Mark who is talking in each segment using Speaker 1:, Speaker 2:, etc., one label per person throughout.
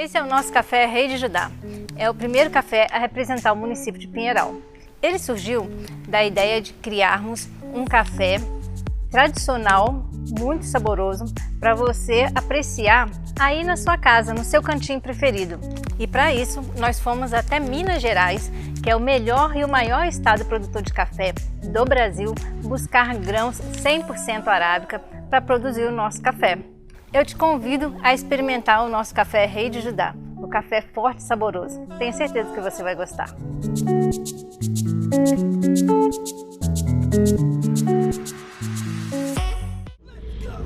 Speaker 1: Esse é o nosso café Rei de Judá. É o primeiro café a representar o município de Pinheiral. Ele surgiu da ideia de criarmos um café tradicional, muito saboroso, para você apreciar aí na sua casa, no seu cantinho preferido. E para isso, nós fomos até Minas Gerais, que é o melhor e o maior estado produtor de café do Brasil, buscar grãos 100% arábica para produzir o nosso café. Eu te convido a experimentar o nosso café Rei de Judá, o café forte e saboroso. Tenho certeza que você vai gostar.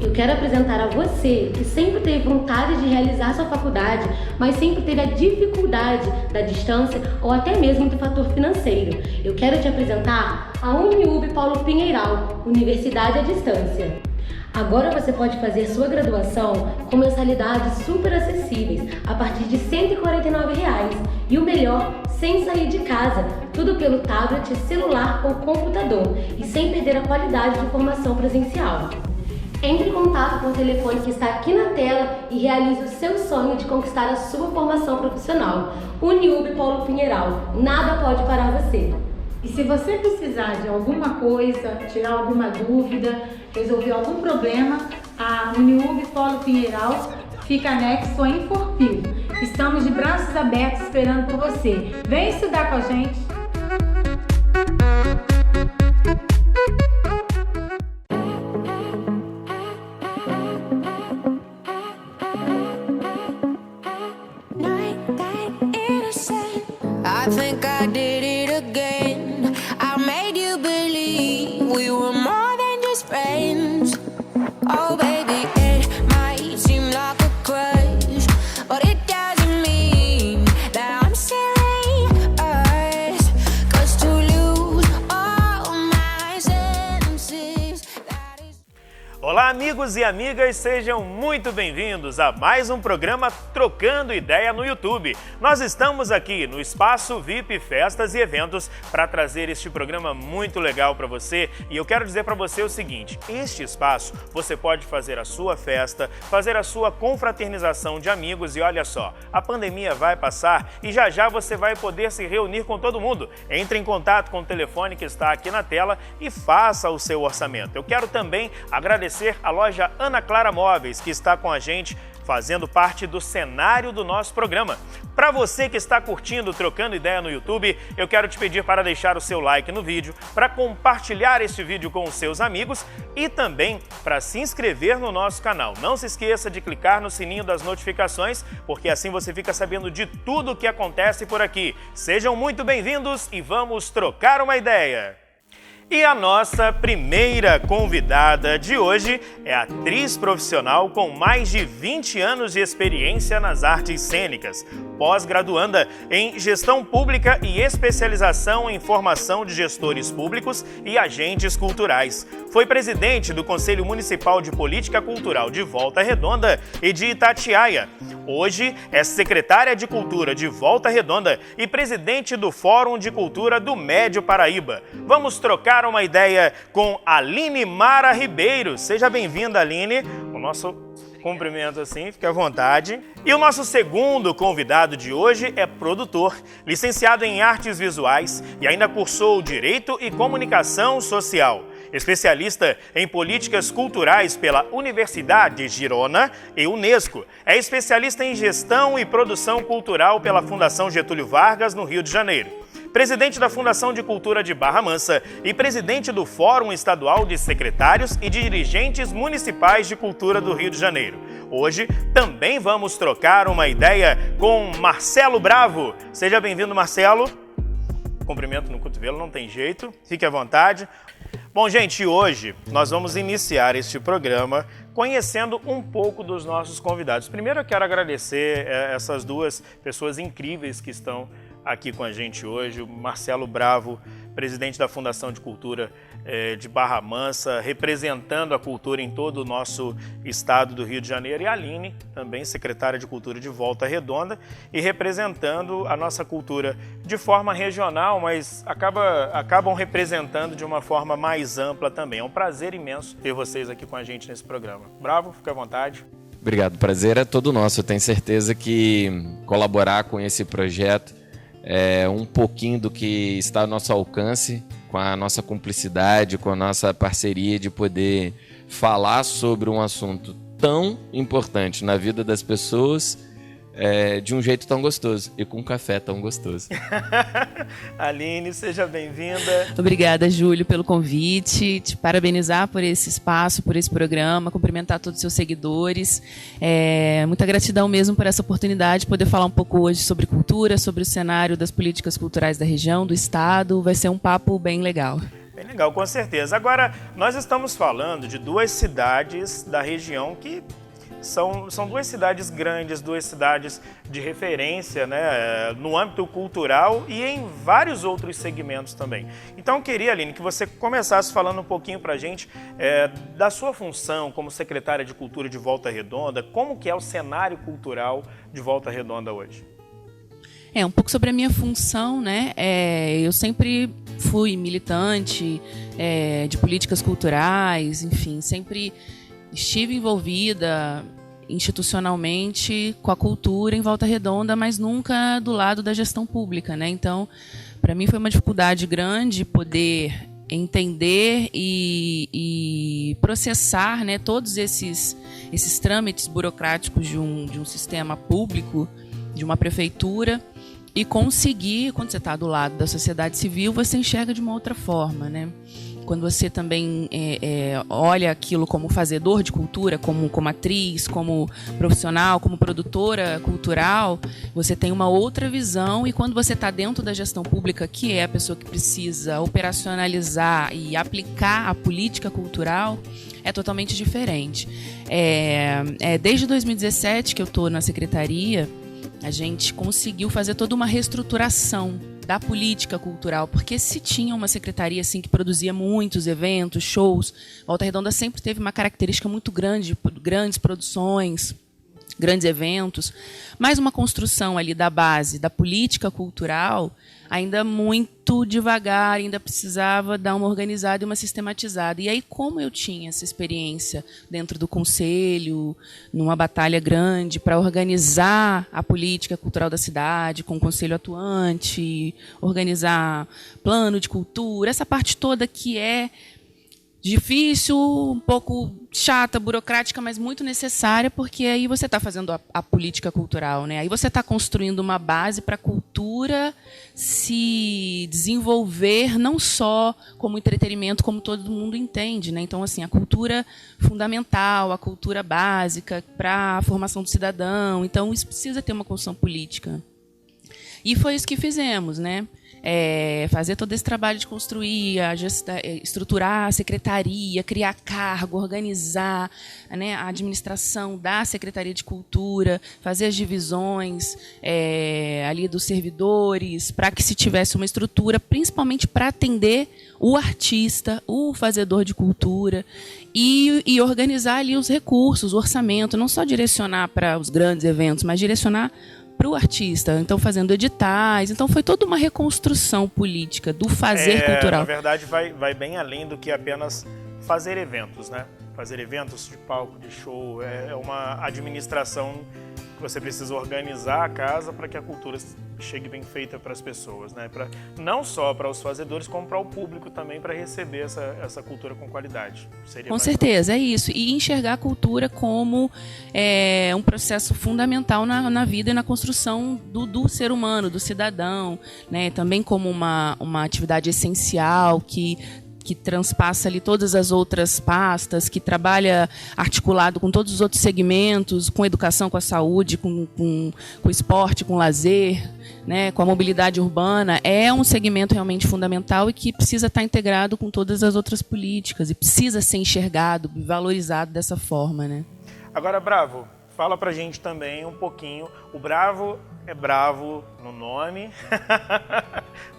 Speaker 2: Eu quero apresentar a você que sempre teve vontade de realizar sua faculdade, mas sempre teve a dificuldade da distância ou até mesmo do fator financeiro. Eu quero te apresentar a Uniub Paulo Pinheiral, Universidade à Distância. Agora você pode fazer sua graduação com mensalidades super acessíveis, a partir de R$ 149. E o melhor, sem sair de casa, tudo pelo tablet, celular ou computador, e sem perder a qualidade de formação presencial. Entre em contato com o telefone que está aqui na tela e realize o seu sonho de conquistar a sua formação profissional. Uniub Paulo Pinheiral, nada pode parar você.
Speaker 3: E se você precisar de alguma coisa, tirar alguma dúvida, resolver algum problema, a Uniub Paulo Pinheiral fica anexo a Inforpil. Estamos de braços abertos esperando por você. Vem estudar com a gente!
Speaker 4: I think I did it again. I made you believe we were more than just friends. Oh baby, it might seem like a crush, but it doesn't mean that I'm serious. 'Cause to lose all my senses, that is...
Speaker 5: Olá amigos e amigas, sejam muito bem-vindos a mais um programa Trocando Ideia no YouTube. Nós estamos aqui no Espaço VIP Festas e Eventos para trazer este programa muito legal para você, e eu quero dizer para você o seguinte: este espaço você pode fazer a sua festa, fazer a sua confraternização de amigos, e olha só, a pandemia vai passar e já já você vai poder se reunir com todo mundo. Entre em contato com o telefone que está aqui na tela e faça o seu orçamento. Eu quero também agradecer a loja Ana Clara Móveis, que está com a gente, fazendo parte do cenário do nosso programa. Para você que está curtindo Trocando Ideia no YouTube, eu quero te pedir para deixar o seu like no vídeo, para compartilhar este vídeo com os seus amigos e também para se inscrever no nosso canal. Não se esqueça de clicar no sininho das notificações, porque assim você fica sabendo de tudo o que acontece por aqui. Sejam muito bem-vindos e vamos trocar uma ideia! E a nossa primeira convidada de hoje é atriz profissional com mais de 20 anos de experiência nas artes cênicas, pós-graduanda em Gestão Pública e especialização em formação de gestores públicos e agentes culturais. Foi presidente do Conselho Municipal de Política Cultural de Volta Redonda e de Itatiaia. Hoje é secretária de Cultura de Volta Redonda e presidente do Fórum de Cultura do Médio Paraíba. Vamos trocar uma ideia com Aline Mara Ribeiro. Seja bem-vinda, Aline. O nosso cumprimento assim, fique à vontade. E o nosso segundo convidado de hoje é produtor, licenciado em artes visuais e ainda cursou Direito e Comunicação Social. Especialista em políticas culturais pela Universidade Girona e Unesco. É especialista em gestão e produção cultural pela Fundação Getúlio Vargas, no Rio de Janeiro. Presidente da Fundação de Cultura de Barra Mansa e presidente do Fórum Estadual de Secretários e Dirigentes Municipais de Cultura do Rio de Janeiro. Hoje também vamos trocar uma ideia com Marcelo Bravo. Seja bem-vindo, Marcelo. Cumprimento no cotovelo, não tem jeito, fique à vontade. Bom, gente, hoje nós vamos iniciar este programa conhecendo um pouco dos nossos convidados. Primeiro eu quero agradecer essas duas pessoas incríveis que estão aqui com a gente hoje, o Marcelo Bravo, presidente da Fundação de Cultura de Barra Mansa, representando a cultura em todo o nosso estado do Rio de Janeiro, e a Aline, também secretária de Cultura de Volta Redonda, e representando a nossa cultura de forma regional, mas acabam representando de uma forma mais ampla também. É um prazer imenso ter vocês aqui com a gente nesse programa. Bravo, fica à vontade.
Speaker 6: Obrigado, o prazer é todo nosso. Eu tenho certeza que colaborar com esse projeto é um pouquinho do que está ao nosso alcance, com a nossa cumplicidade, com a nossa parceria de poder falar sobre um assunto tão importante na vida das pessoas de um jeito tão gostoso e com um café tão gostoso.
Speaker 5: Aline, seja bem-vinda.
Speaker 7: Obrigada, Júlio, pelo convite, te parabenizar por esse espaço, por esse programa, cumprimentar todos os seus seguidores. Muita gratidão mesmo por essa oportunidade de poder falar um pouco hoje sobre cultura, sobre o cenário das políticas culturais da região, do estado. Vai ser um papo bem legal.
Speaker 5: Bem legal, com certeza. Agora, nós estamos falando de 2 cidades da região que são 2 cidades grandes, 2 cidades de referência, né, no âmbito cultural e em vários outros segmentos também. Então, eu queria, Aline, que você começasse falando um pouquinho para a gente da sua função como secretária de Cultura de Volta Redonda, como que é o cenário cultural de Volta Redonda hoje?
Speaker 7: Um pouco sobre a minha função, né? Eu sempre fui militante de políticas culturais, enfim, sempre estive envolvida institucionalmente com a cultura em Volta Redonda, mas nunca do lado da gestão pública, né? Então, para mim foi uma dificuldade grande poder entender e processar, né, todos esses trâmites burocráticos de um sistema público, de uma prefeitura, e conseguir, quando você está do lado da sociedade civil, você enxerga de uma outra forma, né? Quando você também olha aquilo como fazedor de cultura, como atriz, como profissional, como produtora cultural, você tem uma outra visão. E quando você está dentro da gestão pública, que é a pessoa que precisa operacionalizar e aplicar a política cultural, é totalmente diferente. Desde 2017 que eu estou na secretaria, a gente conseguiu fazer toda uma reestruturação da política cultural, porque se tinha uma secretaria assim que produzia muitos eventos, shows, Volta Redonda sempre teve uma característica muito grande, grandes produções, grandes eventos, mas uma construção ali da base da política cultural ainda muito devagar, ainda precisava dar uma organizada e uma sistematizada. E aí, como eu tinha essa experiência dentro do conselho, numa batalha grande para organizar a política cultural da cidade, com o conselho atuante, organizar plano de cultura, essa parte toda que é difícil, um pouco chata, burocrática, mas muito necessária, porque aí você está fazendo a política cultural, né? Aí você está construindo uma base para a cultura se desenvolver não só como entretenimento, como todo mundo entende, né? Então, assim, a cultura fundamental, a cultura básica para a formação do cidadão. Então, isso precisa ter uma construção política. E foi isso que fizemos, né? Fazer todo esse trabalho de construir, estruturar a secretaria, criar cargo, organizar, né, a administração da Secretaria de Cultura, fazer as divisões ali dos servidores, para que se tivesse uma estrutura, principalmente para atender o artista, o fazedor de cultura, e organizar ali os recursos, o orçamento, não só direcionar para os grandes eventos, mas direcionar para o artista, então fazendo editais. Então foi toda uma reconstrução política do fazer cultural.
Speaker 5: Na verdade, vai bem além do que apenas fazer eventos, né? Fazer eventos de palco, de show, é uma administração que você precisa organizar a casa para que a cultura chegue bem feita para as pessoas, né? Não só para os fazedores, como para o público também, para receber essa cultura com qualidade.
Speaker 7: Com certeza, é isso. E enxergar a cultura como um processo fundamental na vida e na construção do ser humano, do cidadão, né? Também como uma atividade essencial que transpassa ali todas as outras pastas, que trabalha articulado com todos os outros segmentos, com a educação, com a saúde, com o esporte, com o lazer, né, com a mobilidade urbana. É um segmento realmente fundamental e que precisa estar integrado com todas as outras políticas e precisa ser enxergado e valorizado dessa forma, né?
Speaker 5: Agora, Bravo, fala pra gente também um pouquinho. O Bravo é bravo no nome,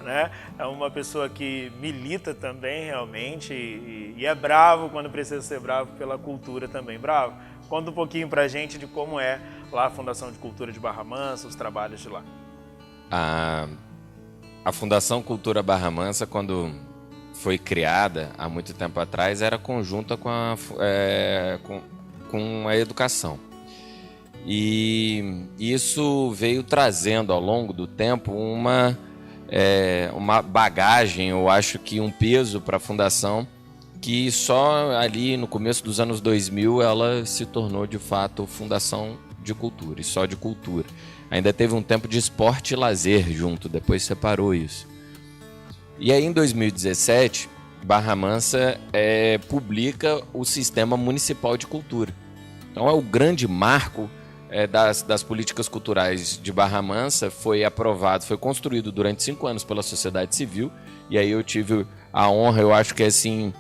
Speaker 5: né? É uma pessoa que milita também realmente e é bravo quando precisa ser bravo pela cultura também. Bravo, conta um pouquinho pra gente de como é lá a Fundação de Cultura de Barra Mansa, os trabalhos de lá.
Speaker 6: A Fundação Cultura Barra Mansa, quando foi criada há muito tempo atrás, era conjunta com a educação. E isso veio trazendo ao longo do tempo uma bagagem, eu acho que um peso para a fundação, que só ali no começo dos anos 2000 ela se tornou de fato fundação de cultura, e só de cultura. Ainda teve um tempo de esporte e lazer junto, depois separou isso. E aí em 2017, Barra Mansa publica o Sistema Municipal de Cultura. Então é o grande marco das políticas culturais de Barra Mansa. Foi aprovado, foi construído durante 5 anos pela sociedade civil, e aí eu tive a honra, eu acho que é assim,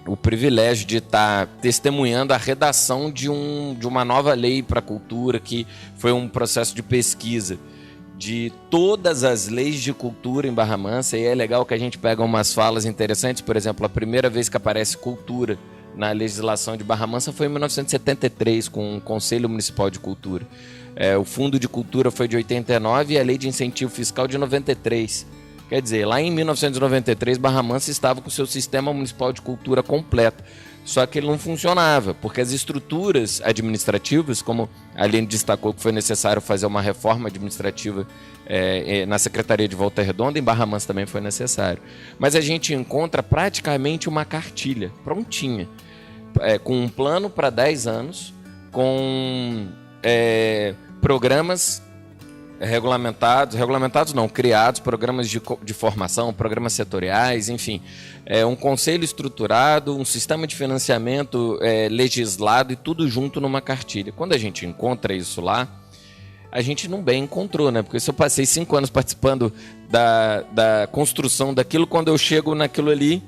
Speaker 6: o privilégio de estar testemunhando a redação de uma nova lei para a cultura, que foi um processo de pesquisa de todas as leis de cultura em Barra Mansa. E é legal que a gente pega umas falas interessantes. Por exemplo, a primeira vez que aparece cultura na legislação de Barra Mansa foi em 1973, com o Conselho Municipal de Cultura. O Fundo de Cultura foi de 89 e a Lei de Incentivo Fiscal de 93. Quer dizer, lá em 1993, Barra Mansa estava com o seu Sistema Municipal de Cultura completo. Só que ele não funcionava, porque as estruturas administrativas, como a Aline destacou que foi necessário fazer uma reforma administrativa na Secretaria de Volta Redonda, em Barra Mansa também foi necessário. Mas a gente encontra praticamente uma cartilha prontinha, com um plano para 10 anos, com programas regulamentados não, criados, programas de formação, programas setoriais, enfim, um conselho estruturado, um sistema de financiamento legislado, e tudo junto numa cartilha. Quando a gente encontra isso lá, a gente não bem encontrou, né? Porque se eu passei 5 anos participando da construção daquilo, quando eu chego naquilo ali,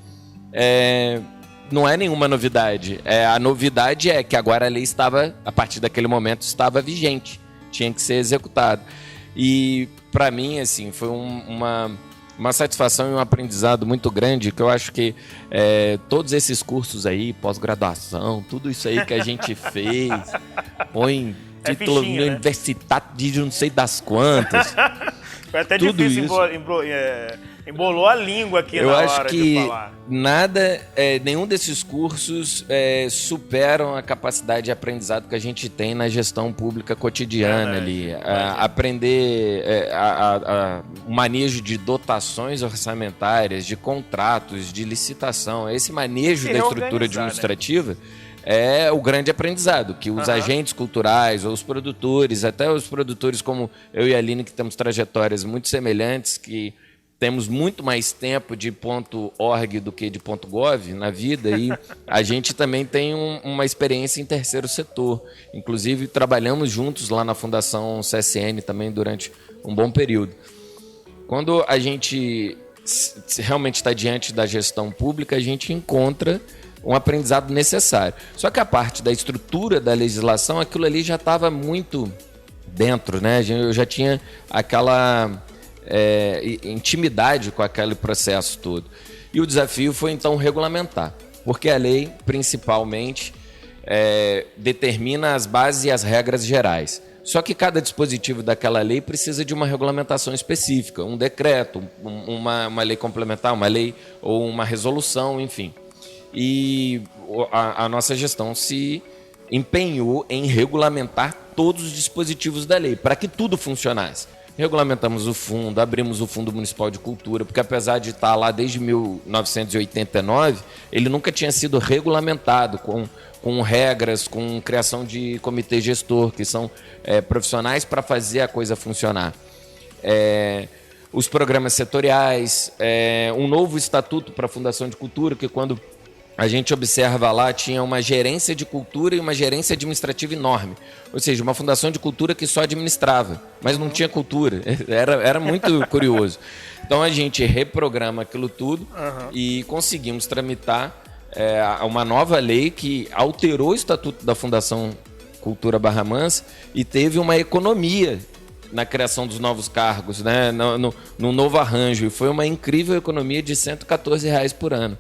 Speaker 6: não é nenhuma novidade. A novidade é que agora a lei estava, a partir daquele momento, estava vigente, tinha que ser executada. E para mim, assim, foi uma satisfação e um aprendizado muito grande, que eu acho que todos esses cursos aí, pós-graduação, tudo isso aí que a gente fez, põe título
Speaker 5: fichinha, né?
Speaker 6: Universitário de não sei das quantas.
Speaker 5: Foi até
Speaker 6: tudo
Speaker 5: difícil,
Speaker 6: isso.
Speaker 5: Embolou a língua aqui na hora de falar.
Speaker 6: Eu acho que nenhum desses cursos superam a capacidade de aprendizado que a gente tem na gestão pública cotidiana ali. Aprender o manejo de dotações orçamentárias, de contratos, de licitação, esse manejo da estrutura administrativa, né? É o grande aprendizado, que os agentes culturais, ou os produtores, até os produtores como eu e a Aline, que temos trajetórias muito semelhantes, que temos muito mais tempo de .org do que de .gov na vida, e a gente também tem uma experiência em terceiro setor. Inclusive, trabalhamos juntos lá na Fundação CSN também durante um bom período. Quando a gente realmente está diante da gestão pública, a gente encontra um aprendizado necessário. Só que a parte da estrutura da legislação, aquilo ali já estava muito dentro, né? Eu já tinha aquela intimidade com aquele processo todo. E o desafio foi então regulamentar, porque a lei principalmente determina as bases e as regras gerais. Só que cada dispositivo daquela lei precisa de uma regulamentação específica, um decreto, uma lei complementar, uma lei ou uma resolução, enfim. E a nossa gestão se empenhou em regulamentar todos os dispositivos da lei, para que tudo funcionasse. Regulamentamos o fundo, abrimos o Fundo Municipal de Cultura, porque apesar de estar lá desde 1989, ele nunca tinha sido regulamentado com regras, com criação de comitê gestor, que são profissionais para fazer a coisa funcionar. Os programas setoriais, um novo estatuto para a Fundação de Cultura, que quando a gente observa lá, tinha uma gerência de cultura e uma gerência administrativa enorme. Ou seja, uma fundação de cultura que só administrava, mas não tinha cultura. Era muito curioso. Então a gente reprograma aquilo tudo e conseguimos tramitar uma nova lei que alterou o estatuto da Fundação Cultura Barra Mansa e teve uma economia na criação dos novos cargos, né? No novo arranjo. E foi uma incrível economia de R$114 por ano.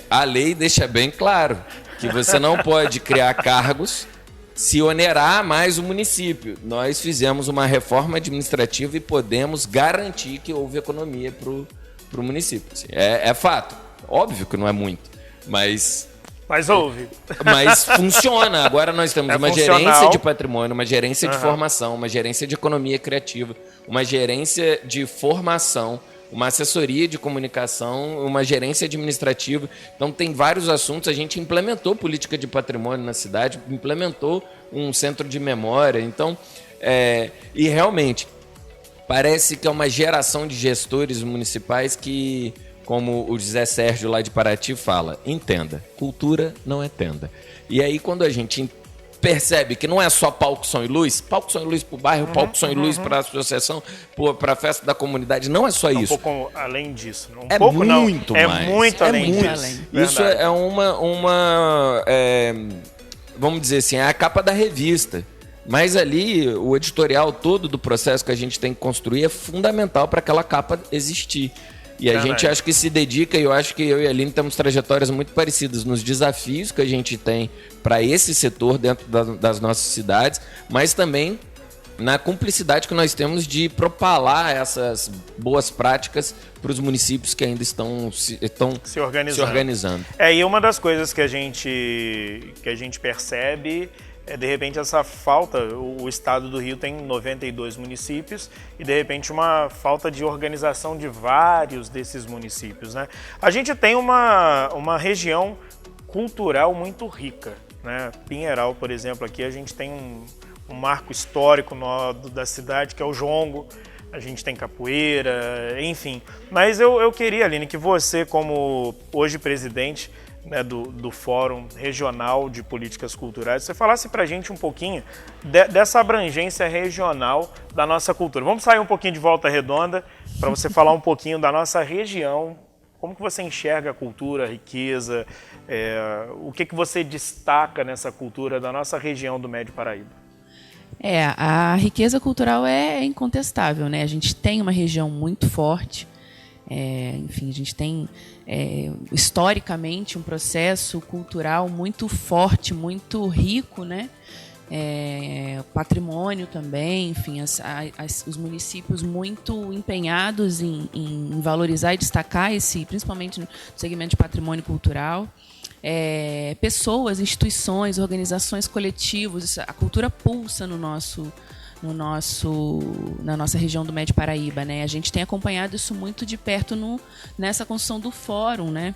Speaker 6: A lei deixa bem claro que você não pode criar cargos se onerar mais o município. Nós fizemos uma reforma administrativa e podemos garantir que houve economia para o município. Assim, é fato. Óbvio que não é muito, mas
Speaker 5: Mas houve.
Speaker 6: Mas funciona. Agora nós temos uma
Speaker 5: funcional.
Speaker 6: gerência de patrimônio, uma gerência de formação, uma gerência de economia criativa, uma gerência de formação, uma assessoria de comunicação, uma gerência administrativa. Então tem vários assuntos. A gente implementou política de patrimônio na cidade, implementou um centro de memória. Então, e realmente, parece que é uma geração de gestores municipais que, como o José Sérgio lá de Paraty fala, entenda, cultura não é tenda. E aí quando a gente percebe que não é só palco, som e luz para o bairro, palco, som e luz para a associação, para a festa da comunidade, não é só isso.
Speaker 5: Um pouco além disso.
Speaker 6: É muito mais.
Speaker 5: É muito além disso.
Speaker 6: Isso é vamos dizer assim, é a capa da revista. Mas ali, o editorial todo do processo que a gente tem que construir é fundamental para aquela capa existir. E a gente acho que se dedica, e eu acho que eu e a Aline temos trajetórias muito parecidas nos desafios que a gente tem para esse setor dentro das nossas cidades, mas também na cumplicidade que nós temos de propalar essas boas práticas para os municípios que ainda estão se organizando.
Speaker 5: E uma das coisas que a gente percebe é, de repente, essa falta. O estado do Rio tem 92 municípios e, de repente, uma falta de organização de vários desses municípios, né? A gente tem uma região cultural muito rica, né? Pinheiral, por exemplo, aqui a gente tem um marco histórico da cidade, que é o jongo. A gente tem capoeira, enfim. Mas eu queria, Aline, que você, como hoje presidente, né, do Fórum Regional de Políticas Culturais, você falasse pra gente um pouquinho dessa abrangência regional da nossa cultura. Vamos sair um pouquinho de Volta Redonda para você falar um pouquinho da nossa região, como que você enxerga a cultura, a riqueza, o que você destaca nessa cultura da nossa região do Médio Paraíba?
Speaker 7: A riqueza cultural é incontestável, né? A gente tem uma região muito forte. Enfim, a gente tem historicamente um processo cultural muito forte, muito rico, né? Patrimônio também, enfim, os municípios muito empenhados em valorizar e destacar principalmente no segmento de patrimônio cultural. Pessoas, instituições, organizações, coletivos, a cultura pulsa na nossa região do Médio Paraíba, né? A gente tem acompanhado isso muito de perto nessa construção do fórum, né?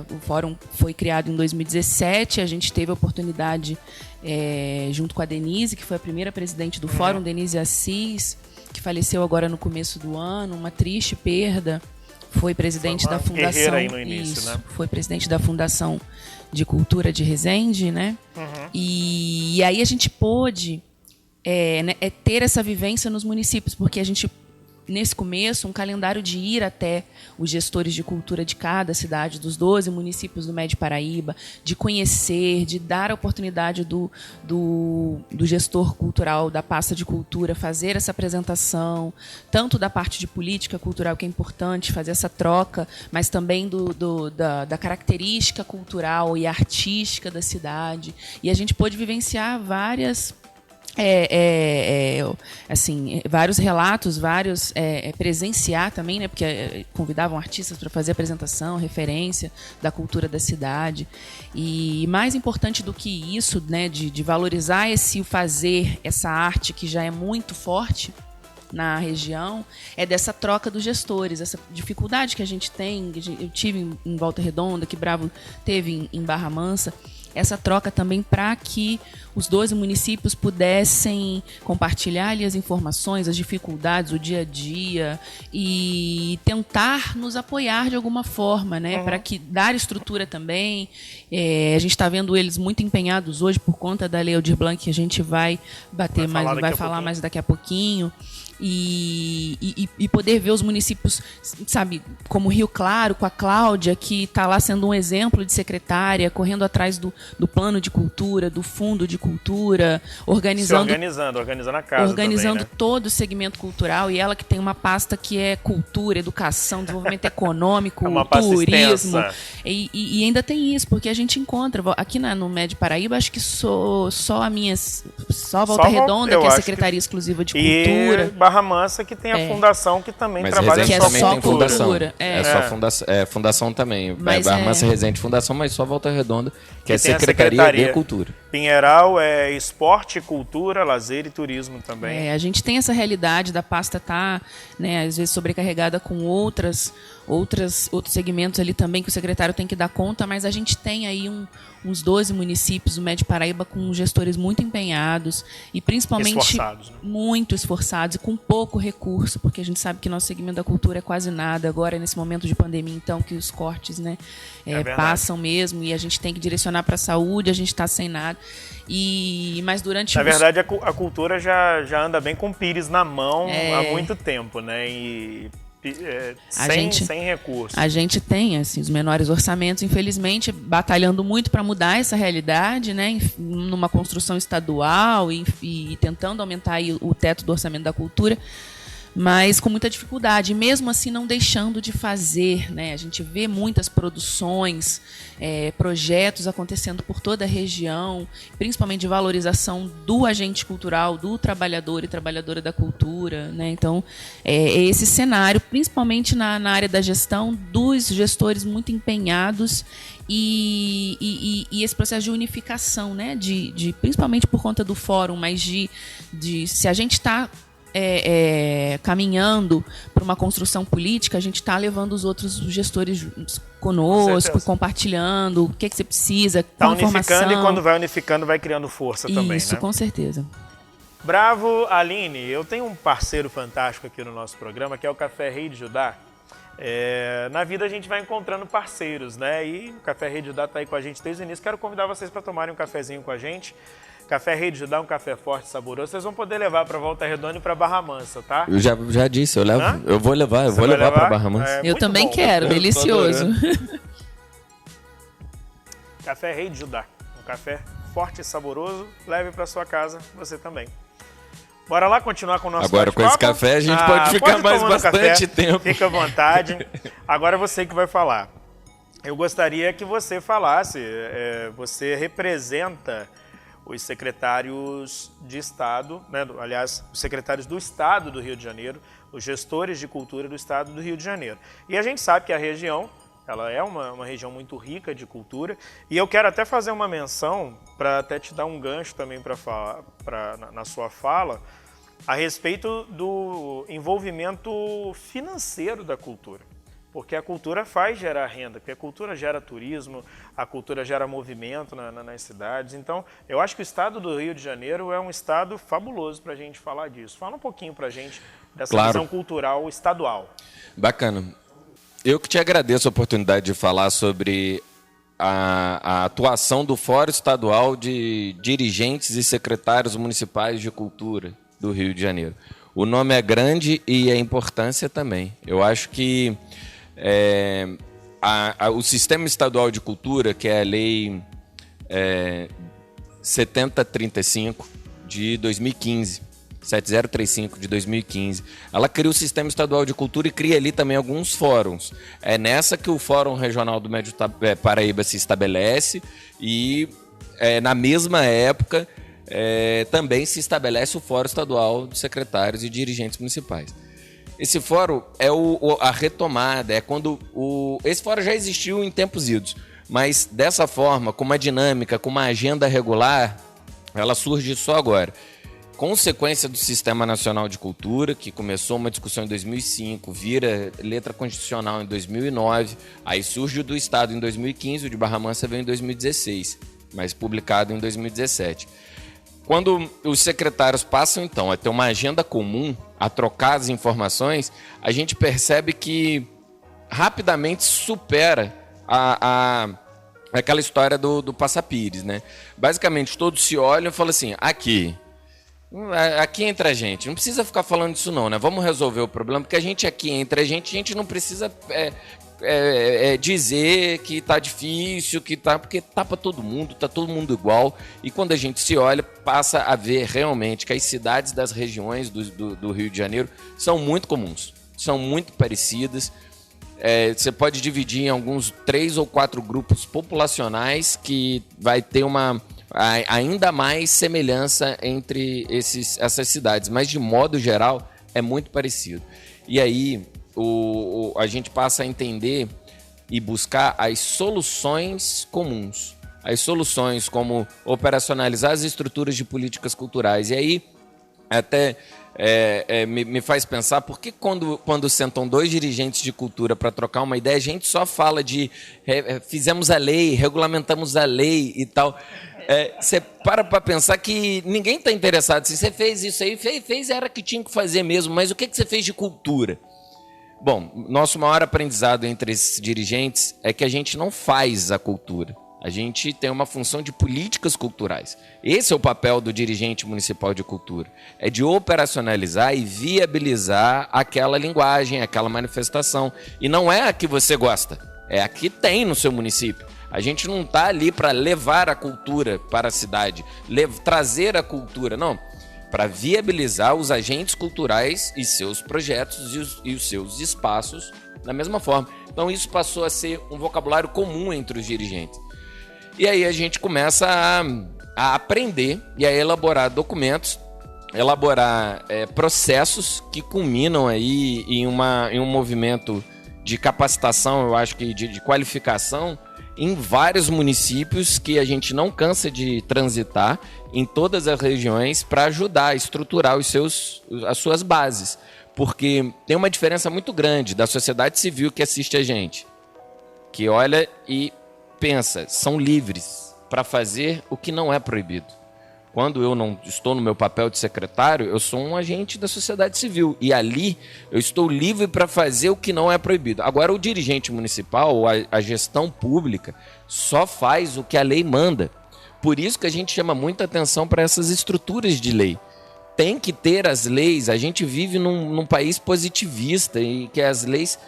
Speaker 7: O fórum foi criado em 2017, a gente teve a oportunidade, junto com a Denise, que foi a primeira presidente do fórum, Denise Assis, que faleceu agora no começo do ano, uma triste perda. Foi presidente da fundação.
Speaker 5: Aí no início, né?
Speaker 7: Foi presidente da Fundação de Cultura de Resende, né? E aí a gente pôde ter essa vivência nos municípios, porque a gente, nesse começo, um calendário de ir até os gestores de cultura de cada cidade, dos 12 municípios do Médio Paraíba, de conhecer, de dar a oportunidade do gestor cultural, da pasta de cultura, fazer essa apresentação, tanto da parte de política cultural, que é importante, fazer essa troca, mas também da característica cultural e artística da cidade. E a gente pôde vivenciar várias... vários relatos, presenciar também, né, porque convidavam artistas para fazer apresentação, referência da cultura da cidade. E mais importante do que isso, né, de valorizar essa arte que já é muito forte na região, é dessa troca dos gestores, essa dificuldade que a gente tem. Eu tive em Volta Redonda, que Bravo teve em Barra Mansa, essa troca também para que os 12 municípios pudessem compartilhar ali as informações, as dificuldades, o dia a dia e tentar nos apoiar de alguma forma, né? Para que dar estrutura também. A gente está vendo eles muito empenhados hoje por conta da Lei Aldir Blanc, que a gente vai falar mais daqui a pouquinho. E poder ver os municípios, sabe, como Rio Claro, com a Cláudia, que está lá sendo um exemplo de secretária, correndo atrás do do plano de cultura, do fundo de cultura, organizando
Speaker 5: a casa
Speaker 7: organizando
Speaker 5: também, né?
Speaker 7: todo o segmento cultural, e ela que tem uma pasta que é cultura, educação, desenvolvimento econômico,
Speaker 5: É uma pasta
Speaker 7: turismo,
Speaker 5: extensa.
Speaker 7: e ainda tem isso, porque a gente encontra aqui no MED Paraíba, acho que só Volta Redonda, que é a Secretaria Exclusiva de Cultura.
Speaker 5: E Barra Mansa, que tem a fundação que também
Speaker 6: Mas
Speaker 5: trabalha
Speaker 6: Resende
Speaker 7: que é
Speaker 5: só
Speaker 6: também
Speaker 7: só
Speaker 6: tem
Speaker 5: cultura.
Speaker 6: fundação.
Speaker 7: cultura,
Speaker 6: Fundação também.
Speaker 7: Mas
Speaker 6: Barra Mansa Resende Fundação, mas só Volta Redonda, que é
Speaker 5: tem a
Speaker 6: Secretaria de Cultura.
Speaker 5: Pinheiral é esporte, cultura, lazer e turismo também.
Speaker 7: A gente tem essa realidade da pasta estar, né, às vezes sobrecarregada com outros segmentos ali também que o secretário tem que dar conta, mas a gente tem aí uns 12 municípios do MED Paraíba com gestores muito empenhados e principalmente
Speaker 5: Esforçados, né?
Speaker 7: muito esforçados e com pouco recurso, porque a gente sabe que nosso segmento da cultura é quase nada agora nesse momento de pandemia, então que os cortes, né, passam mesmo, e a gente tem que direcionar para a saúde, a gente está sem nada. Mas durante
Speaker 5: Na verdade, a cultura já anda bem com o pires na mão há muito tempo, né? E sem recursos.
Speaker 7: A gente tem assim, os menores orçamentos, infelizmente, batalhando muito para mudar essa realidade, né? Numa construção estadual e tentando aumentar aí o teto do orçamento da cultura, mas com muita dificuldade, e mesmo assim não deixando de fazer, né? A gente vê muitas produções, projetos acontecendo por toda a região, principalmente de valorização do agente cultural, do trabalhador e trabalhadora da cultura, né? Então, esse cenário, principalmente na área da gestão, dos gestores muito empenhados e esse processo de unificação, né? Principalmente por conta do fórum, mas se a gente está caminhando para uma construção política, a gente está levando os outros gestores conosco, compartilhando o que você precisa,
Speaker 5: Está
Speaker 7: com
Speaker 5: unificando
Speaker 7: informação.
Speaker 5: E quando vai unificando, vai criando força também,
Speaker 7: Isso,
Speaker 5: né?
Speaker 7: com certeza.
Speaker 5: Bravo, Aline. Eu tenho um parceiro fantástico aqui no nosso programa, que é o Café Rei de Judá. Na vida a gente vai encontrando parceiros, né? E o Café Rei de Judá está aí com a gente desde o início. Quero convidar vocês para tomarem um cafezinho com a gente. Café Rei de Judá, um café forte e saboroso. Vocês vão poder levar para Volta Redonda e para Barra Mansa, tá?
Speaker 6: Eu já disse, eu levo.
Speaker 5: Hã?
Speaker 6: Eu vou levar, eu
Speaker 5: Você
Speaker 6: vou
Speaker 5: vai
Speaker 6: levar para Barra Mansa.
Speaker 7: Eu
Speaker 5: muito
Speaker 7: também
Speaker 5: bom.
Speaker 7: quero,
Speaker 6: Eu tô
Speaker 7: delicioso.
Speaker 5: Café Rei de Judá, um café forte e saboroso. Leve para sua casa, você também. Bora lá continuar com o nosso
Speaker 6: Agora com esse
Speaker 5: bate-papo?
Speaker 6: café a gente pode ficar mais
Speaker 5: tomando
Speaker 6: bastante
Speaker 5: café.
Speaker 6: tempo.
Speaker 5: Fica à vontade. Agora é você que vai falar. Eu gostaria que você falasse, você representa os secretários de Estado, né? Aliás, os secretários do Estado do Rio de Janeiro, os gestores de cultura do Estado do Rio de Janeiro. E a gente sabe que a região, ela é uma região muito rica de cultura, e eu quero até fazer uma menção, para até te dar um gancho também na sua fala, a respeito do envolvimento financeiro da cultura. Porque a cultura faz gerar renda, porque a cultura gera turismo, a cultura gera movimento nas cidades. Então, eu acho que o estado do Rio de Janeiro é um estado fabuloso para a gente falar disso. Fala um pouquinho para a gente dessa visão cultural estadual.
Speaker 6: Bacana. Eu que te agradeço a oportunidade de falar sobre a atuação do Fórum Estadual de Dirigentes e Secretários Municipais de Cultura do Rio de Janeiro. O nome é grande e a importância também. Eu acho que o Sistema Estadual de Cultura, que é a Lei 7035 de 2015, 7035 de 2015, ela cria o Sistema Estadual de Cultura e cria ali também alguns fóruns. É nessa que o Fórum Regional do MED Paraíba se estabelece e na mesma época também se estabelece o Fórum Estadual de Secretários e Dirigentes Municipais. Esse fórum é a retomada, esse fórum já existiu em tempos idos, mas dessa forma, com uma dinâmica, com uma agenda regular, ela surge só agora. Consequência do Sistema Nacional de Cultura, que começou uma discussão em 2005, vira letra constitucional em 2009, aí surge o do Estado em 2015, o de Barra Mansa veio em 2016, mas publicado em 2017. Quando os secretários passam, então, a ter uma agenda comum, a trocar as informações, a gente percebe que rapidamente supera aquela história do Passapires, né? Basicamente, todos se olham e falam assim, aqui entre a gente, não precisa ficar falando disso não, né? Vamos resolver o problema, porque a gente aqui, entre a gente não precisa dizer que tá difícil, porque tá para todo mundo, tá todo mundo igual. E quando a gente se olha, passa a ver realmente que as cidades das regiões do Rio de Janeiro são muito comuns, são muito parecidas. Você pode dividir em alguns 3 ou 4 grupos populacionais que vai ter ainda mais semelhança entre essas cidades, mas de modo geral é muito parecido. E aí a gente passa a entender e buscar as soluções comuns, as soluções como operacionalizar as estruturas de políticas culturais. E aí até me faz pensar por que quando sentam 2 dirigentes de cultura para trocar uma ideia, a gente só fala de fizemos a lei, regulamentamos a lei e tal. Você para pensar que ninguém está interessado. Se você fez isso aí, fez era que tinha que fazer mesmo, mas o que você fez de cultura? Bom, nosso maior aprendizado entre esses dirigentes é que a gente não faz a cultura. A gente tem uma função de políticas culturais. Esse é o papel do dirigente municipal de cultura. É de operacionalizar e viabilizar aquela linguagem, aquela manifestação. E não é a que você gosta, é a que tem no seu município. A gente não está ali para levar a cultura para a cidade, trazer a cultura, não. Para viabilizar os agentes culturais e seus projetos e os seus espaços da mesma forma. Então isso passou a ser um vocabulário comum entre os dirigentes. E aí a gente começa a aprender e a elaborar documentos, elaborar processos que culminam aí em um movimento de capacitação, eu acho que de qualificação, em vários municípios que a gente não cansa de transitar em todas as regiões para ajudar a estruturar as suas bases. Porque tem uma diferença muito grande da sociedade civil que assiste a gente, que olha e pensa, são livres para fazer o que não é proibido. Quando eu não estou no meu papel de secretário, eu sou um agente da sociedade civil. E ali eu estou livre para fazer o que não é proibido. Agora, o dirigente municipal, a gestão pública, só faz o que a lei manda. Por isso que a gente chama muita atenção para essas estruturas de lei. Tem que ter as leis. A gente vive num país positivista e que as leis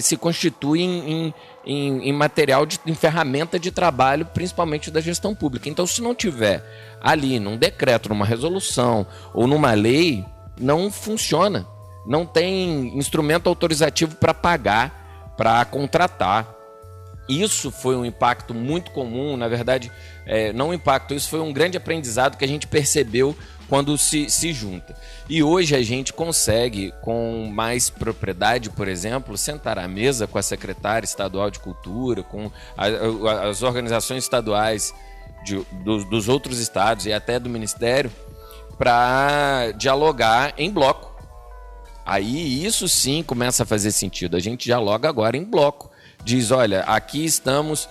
Speaker 6: se constituem em material, em ferramenta de trabalho, principalmente da gestão pública. Então, se não tiver ali num decreto, numa resolução ou numa lei, não funciona. Não tem instrumento autorizativo para pagar, para contratar. Isso foi um impacto muito comum, na verdade, não um impacto, isso foi um grande aprendizado que a gente percebeu quando se junta. E hoje a gente consegue, com mais propriedade, por exemplo, sentar à mesa com a secretária estadual de cultura, com as organizações estaduais dos outros estados e até do Ministério, para dialogar em bloco. Aí isso sim começa a fazer sentido. A gente dialoga agora em bloco. Diz, olha, aqui estamos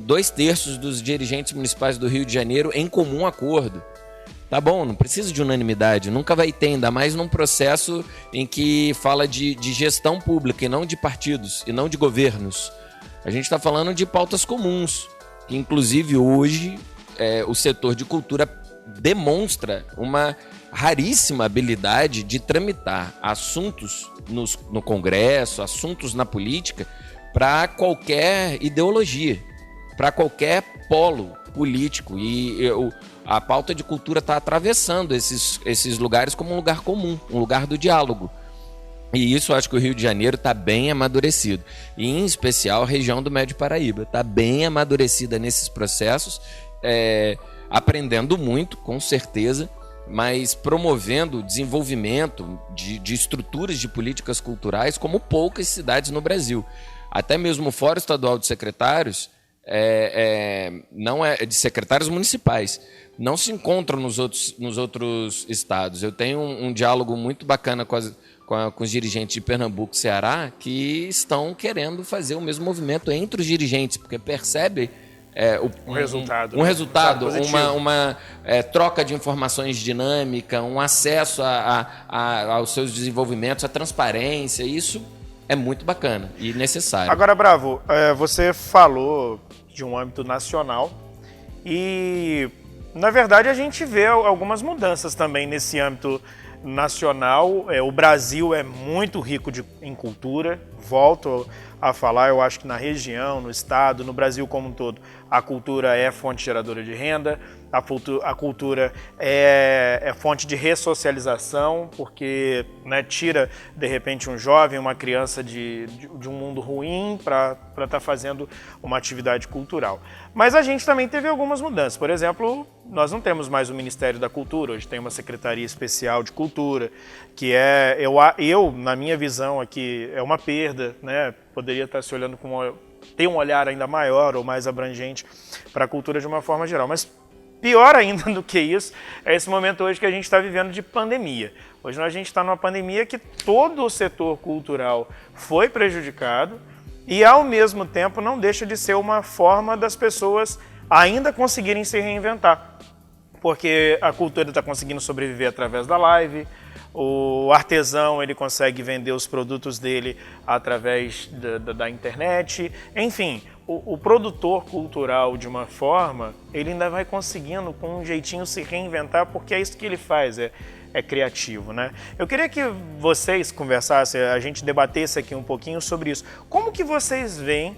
Speaker 6: 2/3 dos dirigentes municipais do Rio de Janeiro em comum acordo. Tá bom, não precisa de unanimidade, nunca vai ter, ainda mais num processo em que fala de gestão pública e não de partidos, e não de governos. A gente está falando de pautas comuns, que inclusive hoje o setor de cultura demonstra uma raríssima habilidade de tramitar assuntos no Congresso, assuntos na política, para qualquer ideologia, para qualquer polo político. E a pauta de cultura está atravessando esses lugares como um lugar comum, um lugar do diálogo. E isso eu acho que o Rio de Janeiro está bem amadurecido. E em especial a região do Médio Paraíba está bem amadurecida nesses processos, aprendendo muito, com certeza, mas promovendo o desenvolvimento de estruturas de políticas culturais como poucas cidades no Brasil. Até mesmo o Fórum Estadual de Secretários, não é de secretários municipais, não se encontram nos outros estados. Eu tenho um diálogo muito bacana com os dirigentes de Pernambuco e Ceará, que estão querendo fazer o mesmo movimento entre os dirigentes, porque percebe um resultado, uma troca de informações dinâmica, um acesso aos seus desenvolvimentos, a transparência. Isso é muito bacana e necessário.
Speaker 5: Agora, Bravo, você falou de um âmbito nacional e, na verdade, a gente vê algumas mudanças também nesse âmbito nacional. O Brasil é muito rico em cultura, volto a falar. Eu acho que na região, no estado, no Brasil como um todo, a cultura é fonte geradora de renda, a cultura é fonte de ressocialização, porque, né, tira, de repente, um jovem, uma criança de um mundo ruim para estar fazendo uma atividade cultural. Mas a gente também teve algumas mudanças. Por exemplo, nós não temos mais o Ministério da Cultura, hoje tem uma Secretaria Especial de Cultura, que eu na minha visão aqui, é uma perda, né? Poderia estar se olhando ter um olhar ainda maior ou mais abrangente para a cultura de uma forma geral. Mas pior ainda do que isso é esse momento hoje que a gente está vivendo de pandemia. Hoje a gente está numa pandemia que todo o setor cultural foi prejudicado e, ao mesmo tempo, não deixa de ser uma forma das pessoas ainda conseguirem se reinventar. Porque a cultura está conseguindo sobreviver através da live, o artesão ele consegue vender os produtos dele através da internet, enfim, o produtor cultural, de uma forma, ele ainda vai conseguindo com um jeitinho se reinventar, porque é isso que ele faz, é criativo, né? Eu queria que vocês conversassem, a gente debatesse aqui um pouquinho sobre isso. Como que vocês veem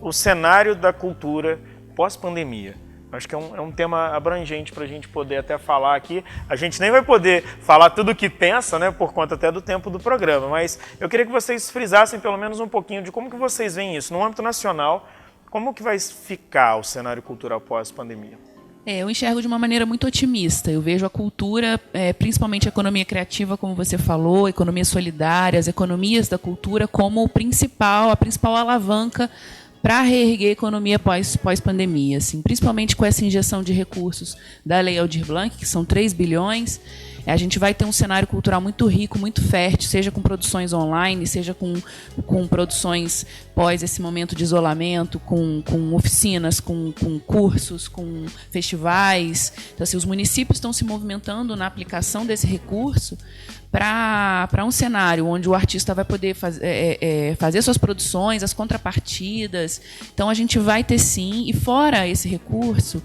Speaker 5: o cenário da cultura pós-pandemia? Acho que é um tema abrangente para a gente poder até falar aqui. A gente nem vai poder falar tudo o que pensa, né, por conta até do tempo do programa, mas eu queria que vocês frisassem pelo menos um pouquinho de como que vocês veem isso. No âmbito nacional, como que vai ficar o cenário cultural pós-pandemia?
Speaker 7: Eu enxergo de uma maneira muito otimista. Eu vejo a cultura, principalmente a economia criativa, como você falou, economia solidária, as economias da cultura como a principal alavanca para reerguer a economia pós-pandemia, assim, principalmente com essa injeção de recursos da Lei Aldir Blanc, que são 3 bilhões, a gente vai ter um cenário cultural muito rico, muito fértil, seja com produções online, seja com produções pós esse momento de isolamento, com oficinas, com cursos, com festivais. Então, assim, os municípios estão se movimentando na aplicação desse recurso para um cenário onde o artista vai poder fazer suas produções, as contrapartidas. Então, a gente vai ter sim, e fora esse recurso,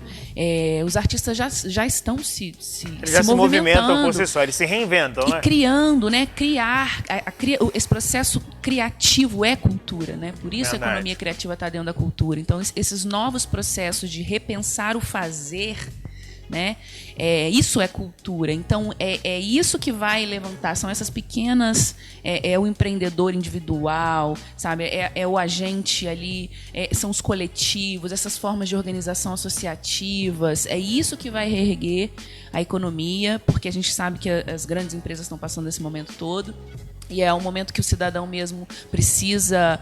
Speaker 7: os artistas já estão se
Speaker 5: movimentam por si só, eles se reinventam,
Speaker 7: né? E criando, né? Esse processo criativo é cultura, né? Por isso Verdade. A economia criativa está dentro da cultura. Então, esses novos processos de repensar o fazer, né? Isso é cultura. Então, é isso que vai levantar. São essas pequenas... É o empreendedor individual, sabe? É o agente ali, são os coletivos, essas formas de organização associativas. É isso que vai reerguer a economia, porque a gente sabe que as grandes empresas estão passando esse momento todo. E é um momento que o cidadão mesmo precisa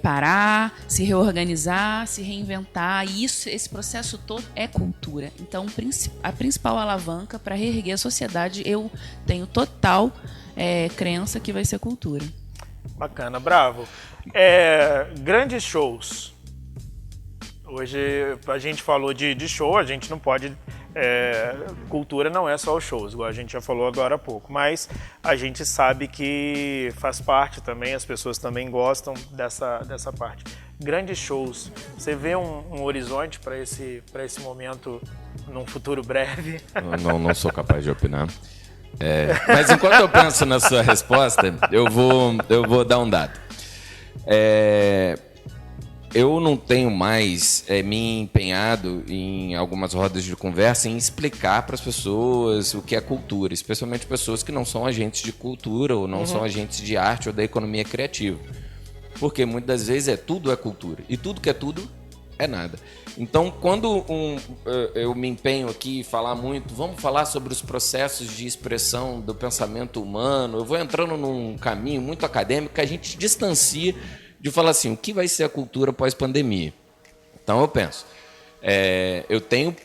Speaker 7: parar, se reorganizar, se reinventar. E esse processo todo é cultura. Então, a principal alavanca para reerguer a sociedade, eu tenho total crença que vai ser cultura.
Speaker 5: Bacana, bravo. Grandes shows. Hoje a gente falou de show, a gente não pode... cultura não é só os shows, igual a gente já falou agora há pouco, mas a gente sabe que faz parte também, as pessoas também gostam dessa parte. Grandes shows, você vê um horizonte para esse momento num futuro breve?
Speaker 6: Não sou capaz de opinar. Mas enquanto eu penso na sua resposta, eu vou dar um dado. Eu não tenho mais me empenhado em algumas rodas de conversa em explicar para as pessoas o que é cultura, especialmente pessoas que não são agentes de cultura ou não são agentes de arte ou da economia criativa. Porque muitas das vezes tudo é cultura e tudo que é tudo é nada. Então, quando eu me empenho aqui em falar muito, vamos falar sobre os processos de expressão do pensamento humano, eu vou entrando num caminho muito acadêmico que a gente distancia de falar assim, o que vai ser a cultura pós-pandemia? Então eu penso, eu tenho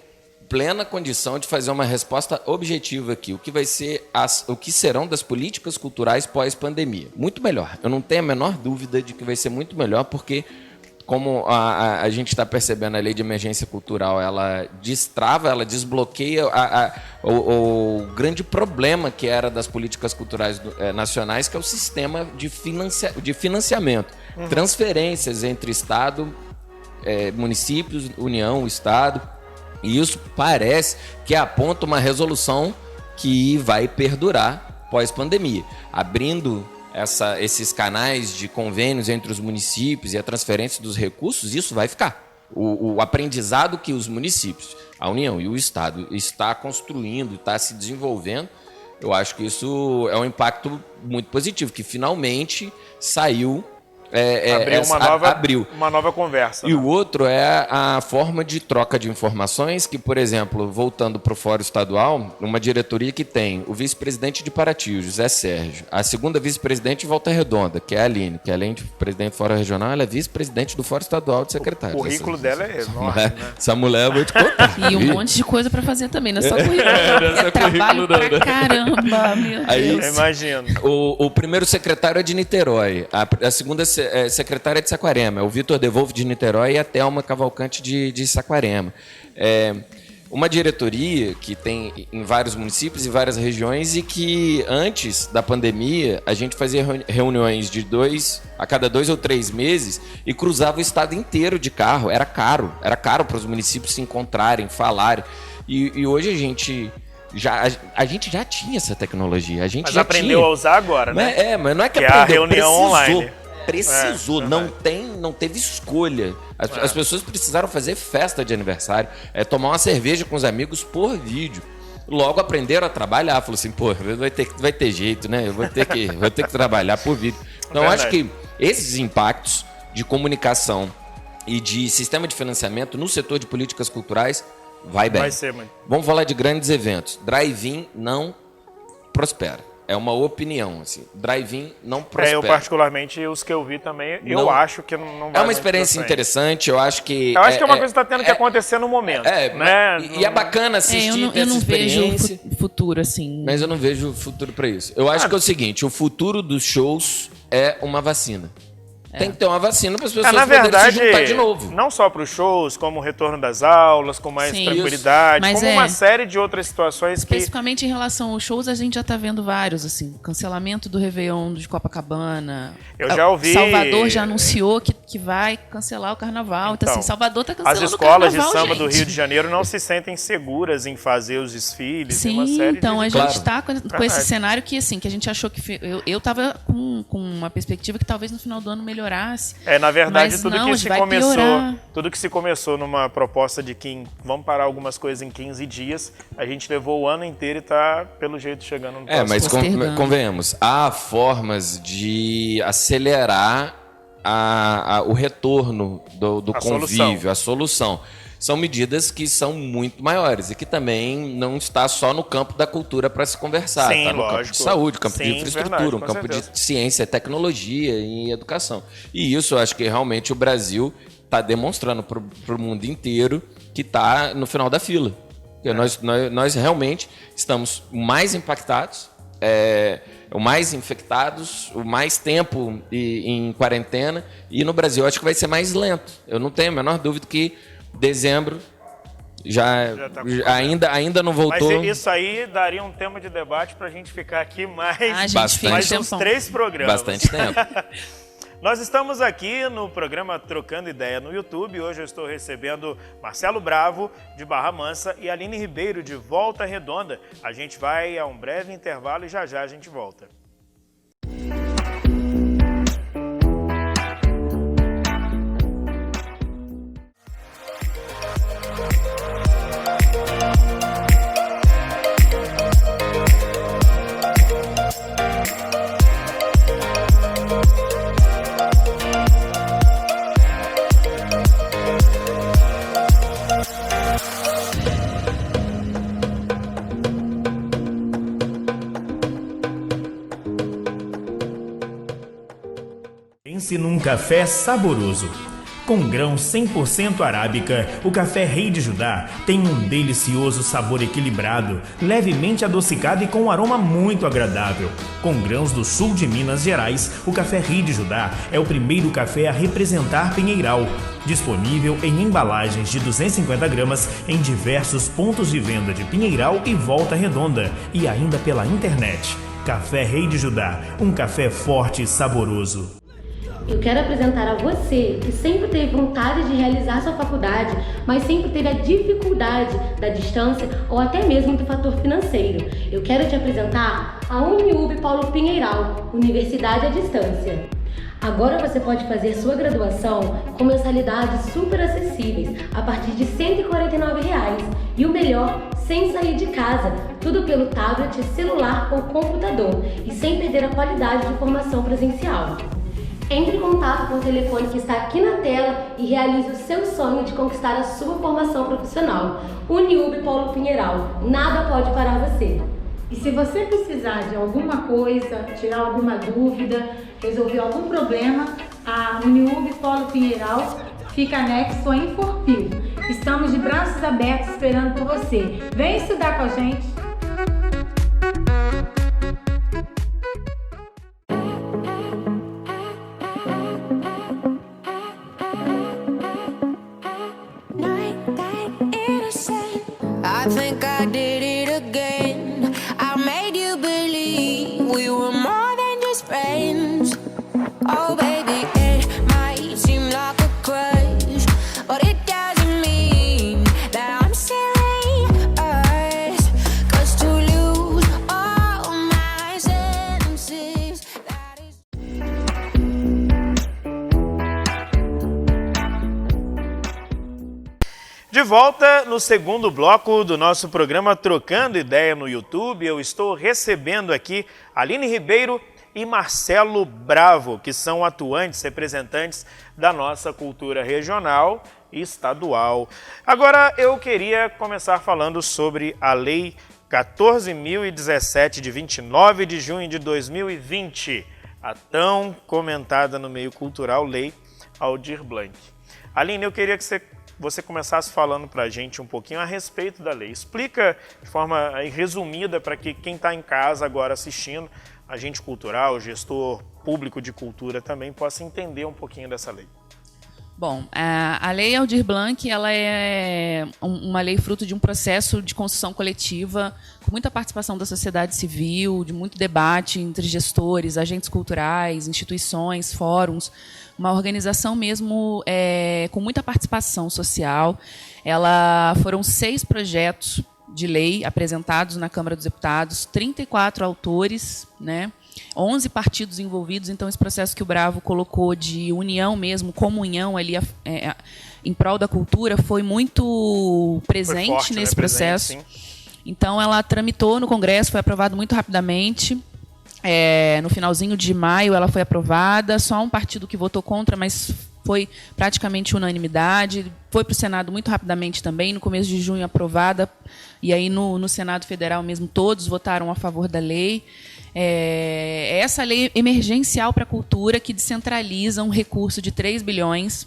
Speaker 6: plena condição de fazer uma resposta objetiva aqui, o que serão das políticas culturais pós-pandemia. Muito melhor, eu não tenho a menor dúvida de que vai ser muito melhor, porque como a gente está percebendo, a lei de emergência cultural, ela destrava, ela desbloqueia o grande problema que era das políticas culturais nacionais, que é o sistema de financiamento. Transferências entre Estado, municípios, União, Estado. E isso parece que aponta uma resolução que vai perdurar pós-pandemia, abrindo esses canais de convênios entre os municípios e a transferência dos recursos, isso vai ficar. O aprendizado que os municípios, a União e o Estado está construindo, está se desenvolvendo, eu acho que isso é um impacto muito positivo, que finalmente saiu. Abriu
Speaker 5: uma nova conversa.
Speaker 6: E o outro é a forma de troca de informações, que, por exemplo, voltando para o Fórum Estadual, uma diretoria que tem o vice-presidente de Paraty, o José Sérgio, a segunda vice-presidente de Volta Redonda, que é a Aline, que além de presidente do Fórum Regional, ela é vice-presidente do Fórum Estadual de Secretários.
Speaker 5: O currículo dela é enorme, né?
Speaker 6: Essa mulher, eu vou te contar.
Speaker 7: E um monte de coisa para fazer também, não é só currículo. É trabalho pra caramba, meu Deus.
Speaker 5: Imagino.
Speaker 6: O primeiro secretário é de Niterói, a segunda secretária é de Saquarema, é o Vitor Devolve de Niterói e a Thelma Cavalcante de Saquarema. Uma diretoria que tem em vários municípios e várias regiões e que antes da pandemia a gente fazia reuniões a cada 2 ou 3 meses e cruzava o estado inteiro de carro. Era caro para os municípios se encontrarem, falarem. E hoje a gente já tinha essa tecnologia.
Speaker 5: Mas aprendeu a usar agora, né?
Speaker 6: Mas não é que
Speaker 5: aprendeu,
Speaker 6: a
Speaker 5: reunião online.
Speaker 6: Precisou, não teve escolha. As pessoas precisaram fazer festa de aniversário, tomar uma cerveja com os amigos por vídeo. Logo aprenderam a trabalhar, falou assim, pô, vai ter jeito, né? Eu vou ter que trabalhar por vídeo. Então, acho que esses impactos de comunicação e de sistema de financiamento no setor de políticas culturais vai bem.
Speaker 5: Vai ser, mãe.
Speaker 6: Vamos falar de grandes eventos. Drive-in não prospera. É uma opinião, assim. Drive-in não prospera.
Speaker 5: Eu, particularmente, os que eu vi também, eu acho que não vai.
Speaker 6: É uma experiência interessante, eu acho que...
Speaker 5: Eu acho que é uma coisa que está tendo que acontecer no momento. né?
Speaker 6: E é bacana assistir
Speaker 7: eu não vejo futuro, assim.
Speaker 6: Mas eu não vejo futuro para isso. Eu acho que é o seguinte, o futuro dos shows é uma vacina. Tem que ter uma vacina para as pessoas poderem se juntar de novo.
Speaker 5: Não só para os shows, como o retorno das aulas, com mais tranquilidade, como uma série de outras situações
Speaker 7: especificamente em relação aos shows, a gente já está vendo vários, assim, cancelamento do Réveillon de Copacabana.
Speaker 5: Eu já ouvi...
Speaker 7: Salvador já anunciou que vai cancelar o carnaval. Então, assim, Salvador está cancelando
Speaker 5: o carnaval,
Speaker 7: As escolas
Speaker 5: de samba do Rio de Janeiro não se sentem seguras em fazer os desfiles.
Speaker 7: Sim,
Speaker 5: uma série
Speaker 7: então
Speaker 5: de...
Speaker 7: a gente está com esse cenário que, assim, que a gente achou que... Eu estava com uma perspectiva que talvez no final do ano melhorasse.
Speaker 5: Na verdade, tudo que se começou numa proposta de que vamos parar algumas coisas em 15 dias, a gente levou o ano inteiro e está, pelo jeito, chegando no próximo.
Speaker 6: Mas convenhamos, há formas de acelerar o retorno do convívio, a solução. São medidas que são muito maiores e que também não está só no campo da cultura para se conversar. Está no campo de saúde, campo de infraestrutura, campo de ciência, tecnologia e educação. E isso eu acho que realmente o Brasil está demonstrando para o mundo inteiro que está no final da fila. Nós realmente estamos mais impactados, o mais infectados, o mais tempo em quarentena, e no Brasil eu acho que vai ser mais lento. Eu não tenho a menor dúvida que dezembro ainda não voltou.
Speaker 5: Mas isso aí daria um tema de debate para a gente ficar aqui mais uns 3 programas.
Speaker 6: Bastante tempo.
Speaker 5: Nós estamos aqui no programa Trocando Ideia no YouTube. Hoje eu estou recebendo Marcelo Bravo, de Barra Mansa, e Aline Ribeiro, de Volta Redonda. A gente vai a um breve intervalo e já a gente volta. Pense num café saboroso. Com grãos 100% arábica, o café Rei de Judá tem um delicioso sabor equilibrado, levemente adocicado e com um aroma muito agradável. Com grãos do sul de Minas Gerais, o café Rei de Judá é o primeiro café a representar Pinheiral. Disponível em embalagens de 250 gramas em diversos pontos de venda de Pinheiral e Volta Redonda, e ainda pela internet. Café Rei de Judá, um café forte e saboroso.
Speaker 2: Eu quero apresentar a você que sempre teve vontade de realizar sua faculdade, mas sempre teve a dificuldade da distância ou até mesmo do fator financeiro. Eu quero te apresentar a Uniub Paulo Pinheiral, Universidade à Distância. Agora você pode fazer sua graduação com mensalidades super acessíveis, a partir de R$ 149. E o melhor, sem sair de casa, tudo pelo tablet, celular ou computador, e sem perder a qualidade de formação presencial. Entre em contato com o telefone que está aqui na tela e realize o seu sonho de conquistar a sua formação profissional. Uniub Paulo Pinheiral, nada pode parar você.
Speaker 3: E se você precisar de alguma coisa, tirar alguma dúvida, resolver algum problema, a Uniub Polo Pinheiral fica anexo a Inforpil. Estamos de braços abertos esperando por você. Vem estudar com a gente!
Speaker 4: I think I did it again. I made you believe we were more than just friends. Oh baby, it might seem like a crush, but it doesn't mean that I'm serious. 'Cause to lose all my senses, that is...
Speaker 5: De volta no segundo bloco do nosso programa Trocando Ideia no YouTube, eu estou recebendo aqui Aline Ribeiro e Marcelo Bravo, que são atuantes, representantes da nossa cultura regional e estadual. Agora eu queria começar falando sobre a Lei 14.017, de 29 de junho de 2020, a tão comentada no meio cultural Lei Aldir Blanc. Aline, eu queria que você começasse falando para a gente um pouquinho a respeito da lei. Explica de forma resumida para que quem está em casa agora assistindo, agente cultural, gestor público de cultura também, possa entender um pouquinho dessa lei.
Speaker 7: Bom, a Lei Aldir Blanc, ela é uma lei fruto de um processo de construção coletiva, com muita participação da sociedade civil, de muito debate entre gestores, agentes culturais, instituições, fóruns, uma organização mesmo com muita participação social. Foram 6 projetos de lei apresentados na Câmara dos Deputados, 34 autores, né? 11 partidos envolvidos, então esse processo que o Bravo colocou de união mesmo, comunhão ali em prol da cultura, foi muito presente
Speaker 5: forte,
Speaker 7: nesse processo.
Speaker 5: Presente,
Speaker 7: então ela tramitou no Congresso, foi aprovado muito rapidamente. No finalzinho de maio ela foi aprovada, só um partido que votou contra, mas foi praticamente unanimidade. Foi para o Senado muito rapidamente também, no começo de junho aprovada, e aí no Senado Federal mesmo todos votaram a favor da lei. Essa lei emergencial para a cultura, que descentraliza um recurso de 3 bilhões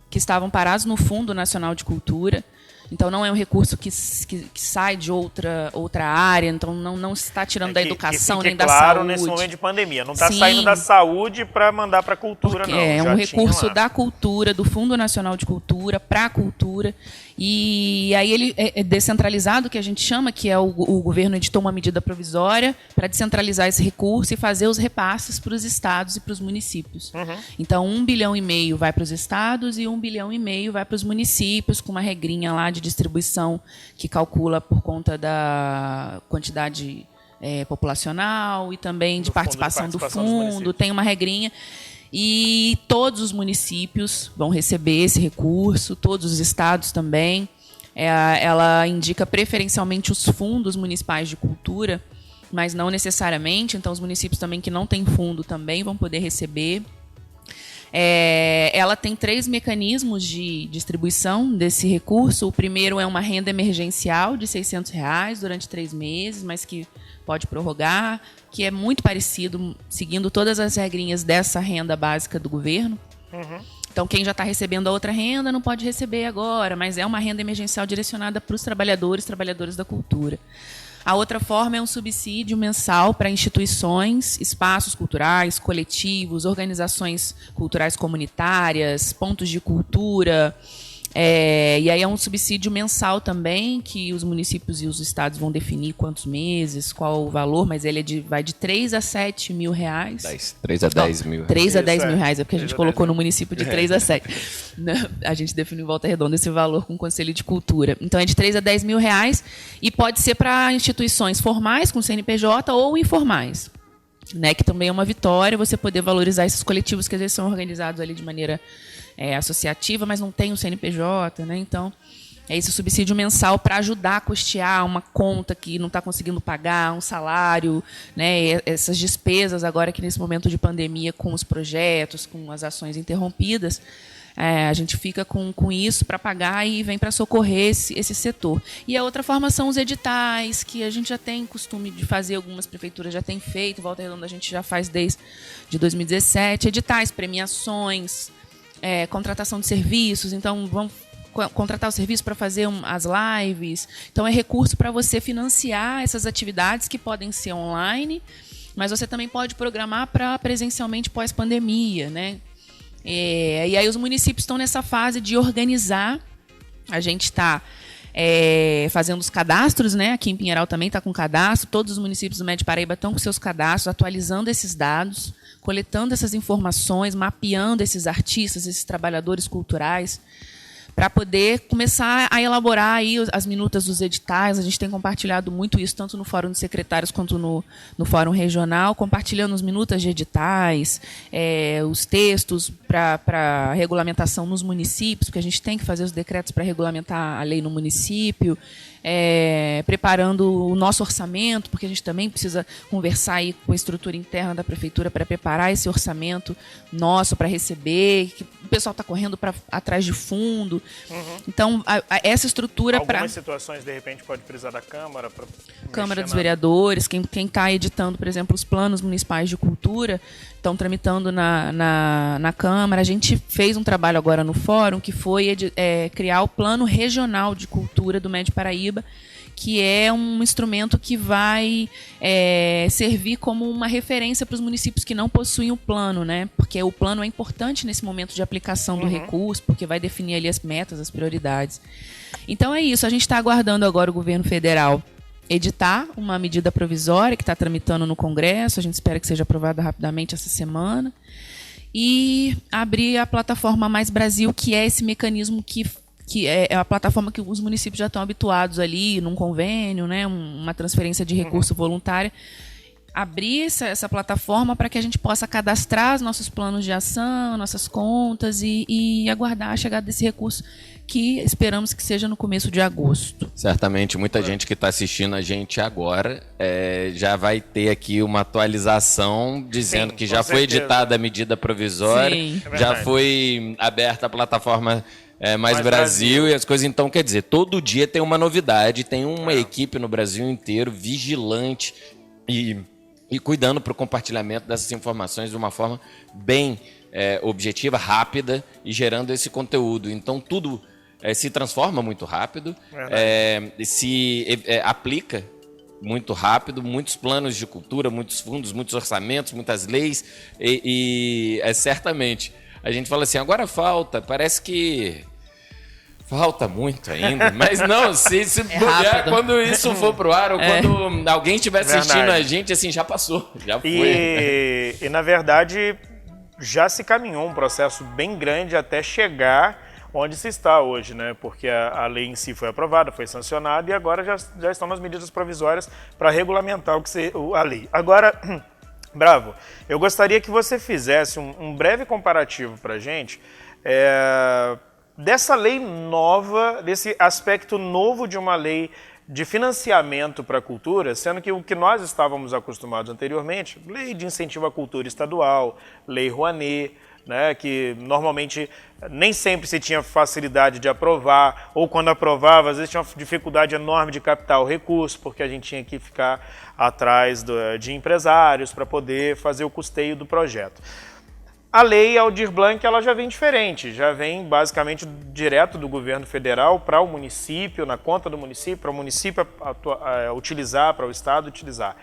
Speaker 7: que estavam parados no Fundo Nacional de Cultura. Então não é um recurso que sai de outra área, então não se está tirando da educação nem da
Speaker 5: claro,
Speaker 7: saúde.
Speaker 5: Nesse momento de pandemia, não está saindo da saúde para mandar para a cultura, não.
Speaker 7: É um recurso da cultura, do Fundo Nacional de Cultura, para a cultura. E aí ele é descentralizado, que a gente chama, que é o governo editou uma medida provisória para descentralizar esse recurso e fazer os repasses para os estados e para os municípios. Uhum. Então 1,5 bilhão vai para os estados e 1,5 bilhão vai para os municípios, com uma regrinha lá de distribuição que calcula por conta da quantidade populacional e também de participação do fundo, tem uma regrinha. E todos os municípios vão receber esse recurso, todos os estados também. Ela indica preferencialmente os fundos municipais de cultura, mas não necessariamente. Então, os municípios também que não têm fundo também vão poder receber. Ela tem 3 mecanismos de distribuição desse recurso. O primeiro é uma renda emergencial de R$ 600 durante 3 meses, mas que pode prorrogar, que é muito parecido, seguindo todas as regrinhas dessa renda básica do governo. Uhum. Então, quem já está recebendo a outra renda não pode receber agora, mas é uma renda emergencial direcionada para os trabalhadoras da cultura. A outra forma é um subsídio mensal para instituições, espaços culturais, coletivos, organizações culturais comunitárias, pontos de cultura, E aí é um subsídio mensal também, que os municípios e os estados vão definir quantos meses, qual o valor, mas ele vai de 3 a 7 mil reais.
Speaker 6: 3 a 10 mil.
Speaker 7: 3 a 10 mil reais, é porque a
Speaker 5: 3
Speaker 7: gente
Speaker 5: a
Speaker 7: colocou
Speaker 5: 10
Speaker 7: no município de 3 a 7. A gente definiu em Volta Redonda esse valor com o Conselho de Cultura. Então é de 3 a 10 mil reais e pode ser para instituições formais, com CNPJ, ou informais. Né, que também é uma vitória você poder valorizar esses coletivos que às vezes são organizados ali de maneira associativa, mas não tem o CNPJ, né? Então, é esse subsídio mensal para ajudar a custear uma conta que não está conseguindo pagar, um salário, né? Essas despesas agora que nesse momento de pandemia, com os projetos, com as ações interrompidas, a gente fica com isso para pagar e vem para socorrer esse setor. E a outra forma são os editais, que a gente já tem costume de fazer, algumas prefeituras já têm feito, Volta Redonda a gente já faz desde 2017, editais, premiações, contratação de serviços, então vamos contratar o serviço para fazer as lives. Então é recurso para você financiar essas atividades que podem ser online, mas você também pode programar para presencialmente pós-pandemia, né? E aí os municípios estão nessa fase de organizar. A gente está fazendo os cadastros, né? Aqui em Pinheiral também está com cadastro. Todos os municípios do Médio Paraíba estão com seus cadastros, atualizando esses dados, coletando essas informações, mapeando esses artistas, esses trabalhadores culturais, para poder começar a elaborar aí as minutas dos editais. A gente tem compartilhado muito isso, tanto no Fórum de Secretários quanto no Fórum Regional, compartilhando as minutas de editais, os textos para regulamentação nos municípios, porque a gente tem que fazer os decretos para regulamentar a lei no município, preparando o nosso orçamento, porque a gente também precisa conversar aí com a estrutura interna da prefeitura para preparar esse orçamento nosso para receber, que o pessoal está correndo atrás de fundo. Então, essa estrutura para...
Speaker 5: Algumas situações, de repente, pode precisar da Câmara.
Speaker 7: Câmara dos Vereadores, quem está editando, por exemplo, os planos municipais de cultura, estão tramitando na Câmara. A gente fez um trabalho agora no Fórum, que foi criar o Plano Regional de Cultura do Médio Paraíba, que é um instrumento que vai servir como uma referência para os municípios que não possuem o plano, né? Porque o plano é importante nesse momento de aplicação do recurso, porque vai definir ali as metas, as prioridades. Então é isso, a gente está aguardando agora o governo federal editar uma medida provisória que está tramitando no Congresso, a gente espera que seja aprovada rapidamente essa semana, e abrir a plataforma Mais Brasil, que é esse mecanismo que é a plataforma que os municípios já estão habituados ali, num convênio, né, uma transferência de recurso voluntária. Abrir essa plataforma para que a gente possa cadastrar os nossos planos de ação, nossas contas e aguardar a chegada desse recurso, que esperamos que seja no começo de agosto.
Speaker 6: Certamente, muita gente que está assistindo a gente agora já vai ter aqui uma atualização dizendo que já foi editada a medida provisória, já foi aberta a plataforma Mais Brasil e as coisas. Então, quer dizer, todo dia tem uma novidade, tem uma equipe no Brasil inteiro vigilante e cuidando para o compartilhamento dessas informações de uma forma bem objetiva, rápida e gerando esse conteúdo. Então, tudo se transforma muito rápido, se aplica muito rápido, muitos planos de cultura, muitos fundos, muitos orçamentos, muitas leis e certamente a gente fala assim, agora parece que falta muito ainda, mas não, se puder, quando isso for pro ar ou quando alguém estiver assistindo a gente, assim, já passou, já foi.
Speaker 5: E na verdade, já se caminhou um processo bem grande até chegar onde se está hoje, né? Porque a lei em si foi aprovada, foi sancionada e agora já estão nas medidas provisórias para regulamentar a lei. Agora, Bravo, eu gostaria que você fizesse um breve comparativo para a gente dessa lei nova, desse aspecto novo de uma lei de financiamento para a cultura, sendo que o que nós estávamos acostumados anteriormente, lei de incentivo à cultura estadual, lei Rouanet, né, que normalmente nem sempre se tinha facilidade de aprovar, ou quando aprovava, às vezes tinha uma dificuldade enorme de captar o recurso, porque a gente tinha que ficar atrás de empresários para poder fazer o custeio do projeto. A lei Aldir Blanc ela já vem diferente, já vem basicamente direto do governo federal para o município, na conta do município, para o município utilizar, para o estado utilizar.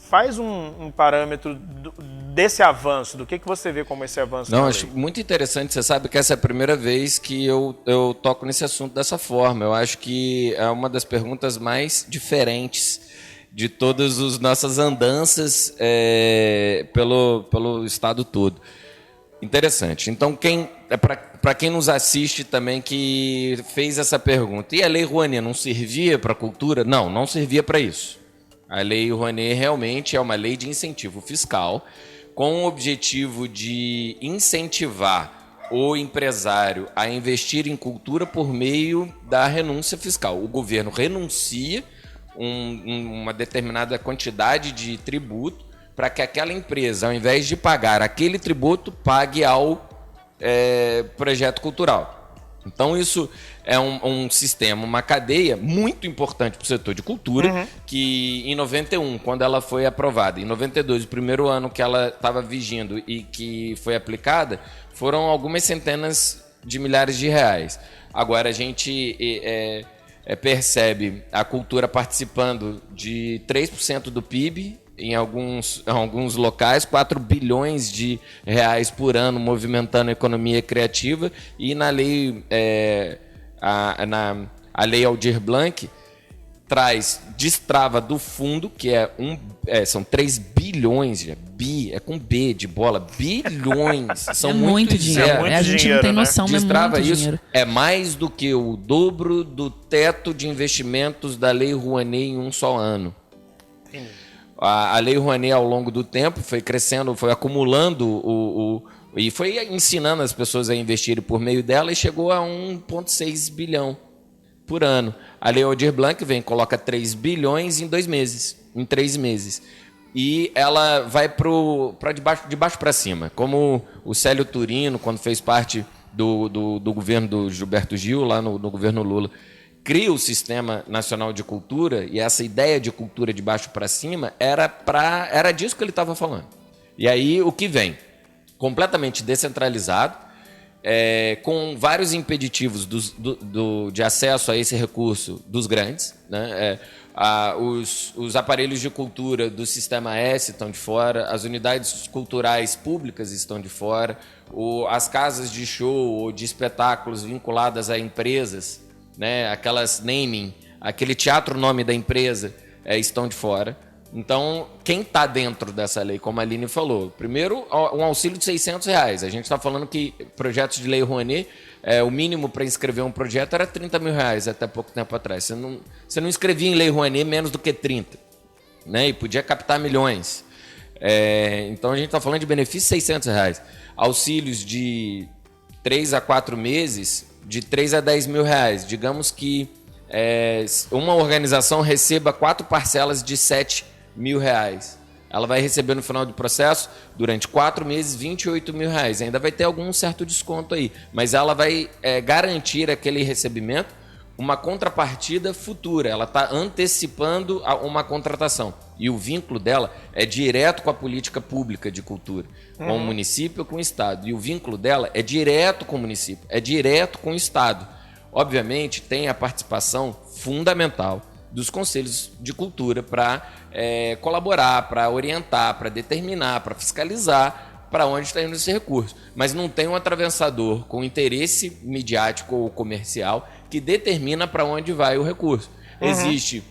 Speaker 5: faz um parâmetro desse avanço, do que você vê como esse avanço?
Speaker 6: Não, acho muito interessante. Você sabe que essa é a primeira vez que eu toco nesse assunto dessa forma. Eu acho que é uma das perguntas mais diferentes de todas as nossas andanças pelo estado todo. Interessante. Então, para quem nos assiste também que fez essa pergunta, e a Lei Rouanet não servia para a cultura? Não, não servia para isso. A Lei Rouanet realmente é uma lei de incentivo fiscal com o objetivo de incentivar o empresário a investir em cultura por meio da renúncia fiscal. O governo renuncia uma determinada quantidade de tributo para que aquela empresa, ao invés de pagar aquele tributo, pague ao projeto cultural. Então isso é um sistema, uma cadeia muito importante para o setor de cultura, que em 91, quando ela foi aprovada, em 92, o primeiro ano que ela estava vigindo e que foi aplicada, foram algumas centenas de milhares de reais. Agora a gente percebe a cultura participando de 3% do PIB, em alguns locais, 4 bilhões de reais por ano movimentando a economia criativa, e na lei, a lei Aldir Blanc destrava do fundo, que são 3 bilhões, é com B de bola, bilhões, são
Speaker 7: muito dinheiro, a gente
Speaker 5: dinheiro,
Speaker 7: não tem
Speaker 5: né?
Speaker 7: noção,
Speaker 6: Destrava
Speaker 7: é muito
Speaker 6: isso,
Speaker 7: dinheiro.
Speaker 6: é mais do que o dobro do teto de investimentos da Lei Rouanet em um só ano. A Lei Rouanet, ao longo do tempo, foi crescendo, foi acumulando e foi ensinando as pessoas a investirem por meio dela, e chegou a 1,6 bilhão por ano. A Lei Aldir Blanc coloca 3 bilhões em 2 meses, em 3 meses. E ela vai de baixo para cima. Como o Célio Turino, quando fez parte do governo do Gilberto Gil, lá no governo Lula, cria o Sistema Nacional de Cultura, e essa ideia de cultura de baixo para cima era disso que ele estava falando. E aí o que vem? Completamente descentralizado, com vários impeditivos de acesso a esse recurso dos grandes, né? Os aparelhos de cultura do Sistema S estão de fora, as unidades culturais públicas estão de fora, as casas de show ou de espetáculos vinculadas a empresas, né, aquelas naming, aquele teatro nome da empresa, estão de fora. Então, quem está dentro dessa lei, como a Aline falou, primeiro, um auxílio de R$600. A gente está falando que projetos de Lei Rouanet, o mínimo para inscrever um projeto era R$30 mil, até pouco tempo atrás. Você não escrevia em Lei Rouanet menos do que 30, né, e podia captar milhões. Então, a gente está falando de benefício de R$600. Auxílios de 3 a 4 meses, de 3 a 10 mil reais. Digamos que uma organização receba 4 parcelas de 7 mil reais. Ela vai receber no final do processo, durante 4 meses, 28 mil reais. Ainda vai ter algum certo desconto aí, mas ela vai garantir aquele recebimento, uma contrapartida futura. Ela está antecipando uma contratação. E o vínculo dela é direto com a política pública de cultura, com o município, com o Estado. E o vínculo dela é direto com o município, é direto com o Estado. Obviamente, tem a participação fundamental dos conselhos de cultura para colaborar, para orientar, para determinar, para fiscalizar para onde está indo esse recurso. Mas não tem um atravessador com interesse midiático ou comercial que determina para onde vai o recurso. Existe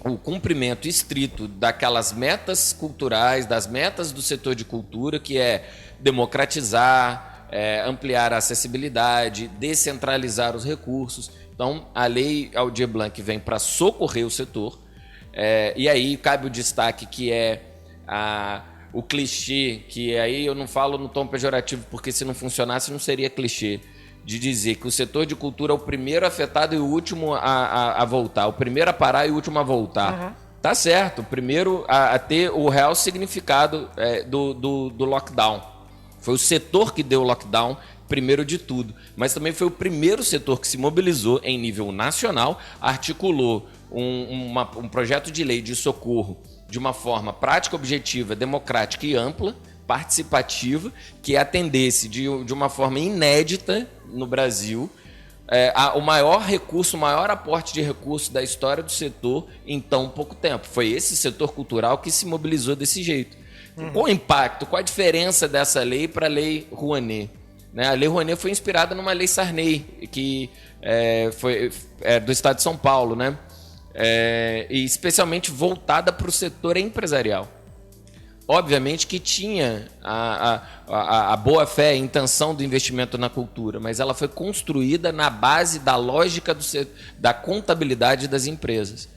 Speaker 6: o cumprimento estrito daquelas metas culturais, das metas do setor de cultura, que é democratizar, ampliar a acessibilidade, descentralizar os recursos. Então, a Lei Aldir Blanc vem para socorrer o setor, e aí cabe o destaque que é o clichê, que aí eu não falo no tom pejorativo, porque se não funcionasse não seria clichê, de dizer que o setor de cultura é o primeiro afetado e o último a voltar, o primeiro a parar e o último a voltar. Tá certo, o primeiro a ter o real significado do lockdown. Foi o setor que deu o lockdown primeiro de tudo, mas também foi o primeiro setor que se mobilizou em nível nacional, articulou um projeto de lei de socorro de uma forma prática, objetiva, democrática e ampla, participativa, que atendesse de uma forma inédita no Brasil o maior recurso, o maior aporte de recurso da história do setor em tão pouco tempo. Foi esse setor cultural que se mobilizou desse jeito. Qual o impacto, qual a diferença dessa lei para a Lei Rouanet? Né? A Lei Rouanet foi inspirada numa Lei Sarney, que foi do Estado de São Paulo, né? E especialmente voltada para o setor empresarial. Obviamente que tinha a boa-fé, a intenção do investimento na cultura, mas ela foi construída na base da lógica da contabilidade das empresas.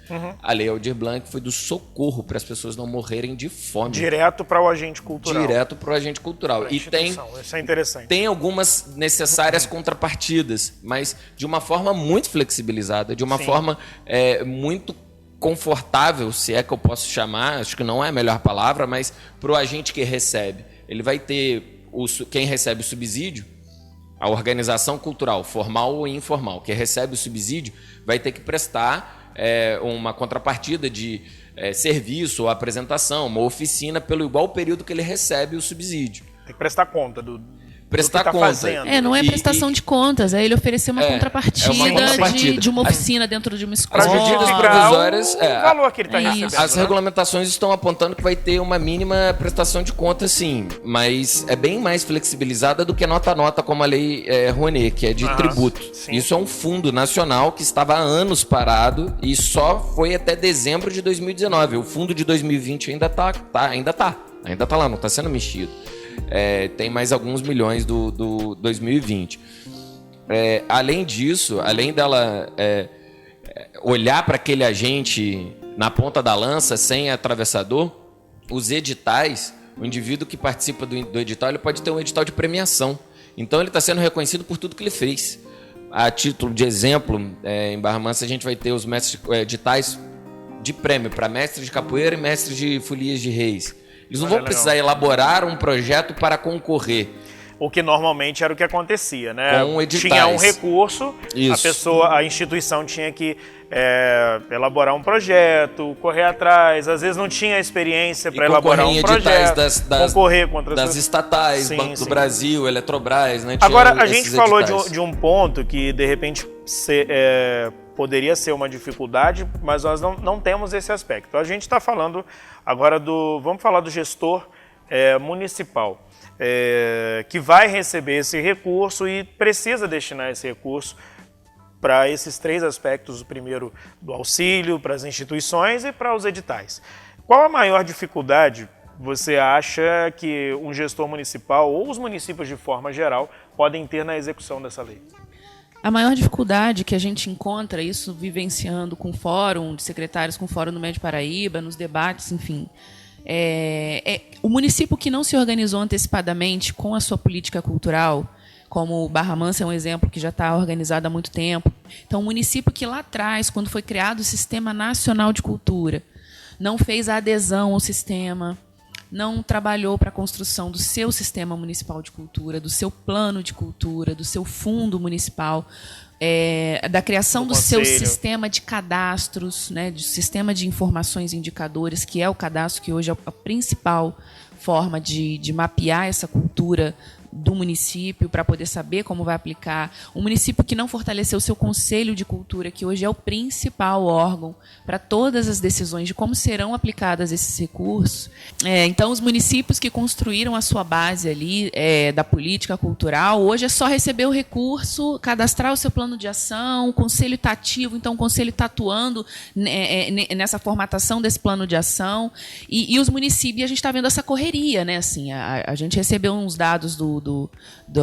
Speaker 6: A Lei Aldir Blanc foi do socorro para as pessoas não morrerem de fome.
Speaker 5: Direto para o agente cultural.
Speaker 6: Direto para o agente cultural. E
Speaker 5: isso é interessante.
Speaker 6: Tem algumas necessárias contrapartidas, mas de uma forma muito flexibilizada, de uma forma muito confortável, se é que eu posso chamar, acho que não é a melhor palavra, mas para o agente que recebe. Ele vai ter, quem recebe o subsídio, a organização cultural, formal ou informal, que recebe o subsídio, vai ter que prestar uma contrapartida de serviço ou apresentação, uma oficina, pelo igual período que ele recebe o subsídio.
Speaker 5: Tem que prestar conta do
Speaker 6: prestar
Speaker 5: que tá
Speaker 6: conta.
Speaker 5: fazendo.
Speaker 7: Não é prestação de contas, é ele oferecer uma contrapartida, de uma oficina dentro de uma escola.
Speaker 5: As medidas provisórias,
Speaker 6: o
Speaker 5: valor que ele está recebendo.
Speaker 6: As regulamentações estão apontando que vai ter uma mínima prestação de contas, sim, mas é bem mais flexibilizada do que nota-a-nota, como a Lei Rouanet, que é de tributo. Sim. Isso é um fundo nacional que estava há anos parado e só foi até dezembro de 2019. O fundo de 2020 ainda tá lá, não está sendo mexido. Tem mais alguns milhões do 2020. Além disso, além dela olhar para aquele agente na ponta da lança, sem atravessador, os editais, o indivíduo que participa do edital, ele pode ter um edital de premiação. Então ele está sendo reconhecido por tudo que ele fez. A título de exemplo, em Barra Mansa a gente vai ter os editais de prêmio para mestre de capoeira e mestre de folias de reis. Eles não vão precisar elaborar um projeto para concorrer.
Speaker 5: O que normalmente era o que acontecia, né?
Speaker 6: Com editais.
Speaker 5: Tinha um recurso,
Speaker 6: Isso.
Speaker 5: a instituição tinha que elaborar um projeto, correr atrás, às vezes não tinha experiência para elaborar um projeto, concorrer contra
Speaker 6: das estatais, sim, Banco do Brasil, Eletrobras, né?
Speaker 5: Agora, a gente falou de um ponto que, de repente, poderia ser uma dificuldade, mas nós não temos esse aspecto. A gente está falando agora vamos falar do gestor municipal, que vai receber esse recurso e precisa destinar esse recurso para esses três aspectos: o primeiro, do auxílio para as instituições e para os editais. Qual a maior dificuldade você acha que um gestor municipal ou os municípios de forma geral podem ter na execução dessa lei?
Speaker 7: A maior dificuldade que a gente encontra, isso vivenciando com o fórum de secretários, com o fórum do Médio Paraíba, nos debates, enfim, o município que não se organizou antecipadamente com a sua política cultural, como Barra Mansa é um exemplo que já está organizado há muito tempo. Então, o município que lá atrás, quando foi criado o Sistema Nacional de Cultura, não fez a adesão ao sistema, não trabalhou para a construção do seu sistema municipal de cultura, do seu plano de cultura, do seu fundo municipal, da criação do seu sistema de cadastros, né, do sistema de informações e indicadores, que é o cadastro, que hoje é a principal forma de mapear essa cultura do município para poder saber como vai aplicar. Um município que não fortaleceu o seu Conselho de Cultura, que hoje é o principal órgão para todas as decisões de como serão aplicadas esses recursos. Então, os municípios que construíram a sua base ali da política cultural, hoje é só receber o recurso, cadastrar o seu plano de ação, o Conselho está ativo, então o Conselho está atuando nessa formatação desse plano de ação. E os municípios, a gente está vendo essa correria, né? Assim, a gente recebeu uns dados do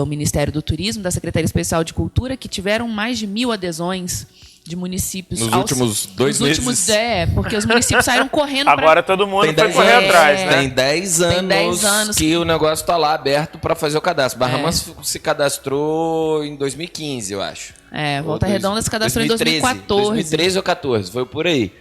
Speaker 7: Ministério do Turismo, da Secretaria Especial de Cultura, que tiveram mais de 1.000 adesões de municípios.
Speaker 6: Nos últimos 2 meses.
Speaker 7: Porque os municípios saíram correndo.
Speaker 5: Agora todo mundo foi correr atrás, né?
Speaker 6: Tem 10 anos que o negócio está lá aberto para fazer o cadastro. Barra Mansa se cadastrou em 2015, eu acho.
Speaker 7: Volta Redonda se cadastrou em 2014.
Speaker 6: 2013 ou 2014, foi por aí.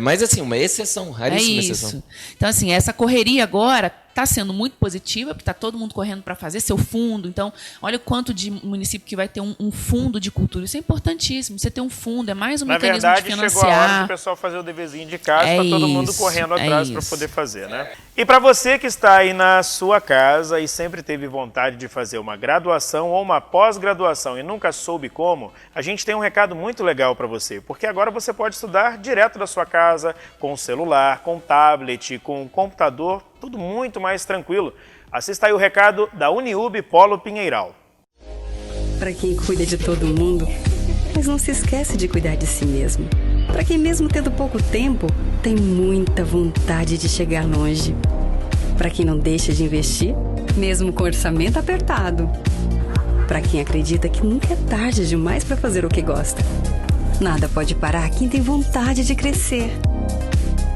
Speaker 6: Mas assim, uma exceção, raríssima exceção.
Speaker 7: Então assim, essa correria agora está sendo muito positiva, porque está todo mundo correndo para fazer seu fundo. Então, olha o quanto de município que vai ter um fundo de cultura. Isso é importantíssimo. Você ter um fundo é mais um mecanismo de financiar.
Speaker 5: Chegou a hora do pessoal fazer o deverzinho de casa, está todo mundo correndo atrás para poder fazer, né? E para você que está aí na sua casa e sempre teve vontade de fazer uma graduação ou uma pós-graduação e nunca soube como, a gente tem um recado muito legal para você, porque agora você pode estudar direto da sua casa, com celular, com tablet, com computador, tudo muito mais tranquilo. Assista aí o recado da Uniub Polo Pinheiral.
Speaker 8: Para quem cuida de todo mundo, mas não se esquece de cuidar de si mesmo. Para quem mesmo tendo pouco tempo, tem muita vontade de chegar longe. Para quem não deixa de investir, mesmo com orçamento apertado. Para quem acredita que nunca é tarde demais para fazer o que gosta. Nada pode parar quem tem vontade de crescer.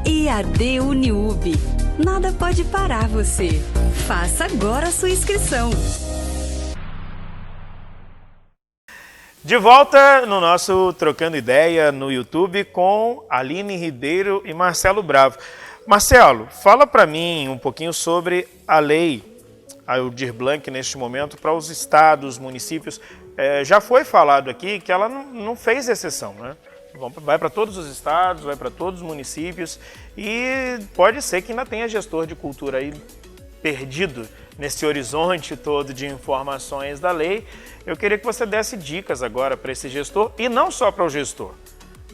Speaker 8: EAD Uniub. Nada pode parar você. Faça agora a sua inscrição.
Speaker 5: De volta no nosso Trocando Ideia no YouTube com Aline Ribeiro e Marcelo Bravo. Marcelo, fala para mim um pouquinho sobre a lei Aldir Blanc neste momento para os estados, municípios. Já foi falado aqui que ela não fez exceção, né? Vai para todos os estados, vai para todos os municípios e pode ser que ainda tenha gestor de cultura aí perdido nesse horizonte todo de informações da lei. Eu queria que você desse dicas agora para esse gestor e não só para o gestor,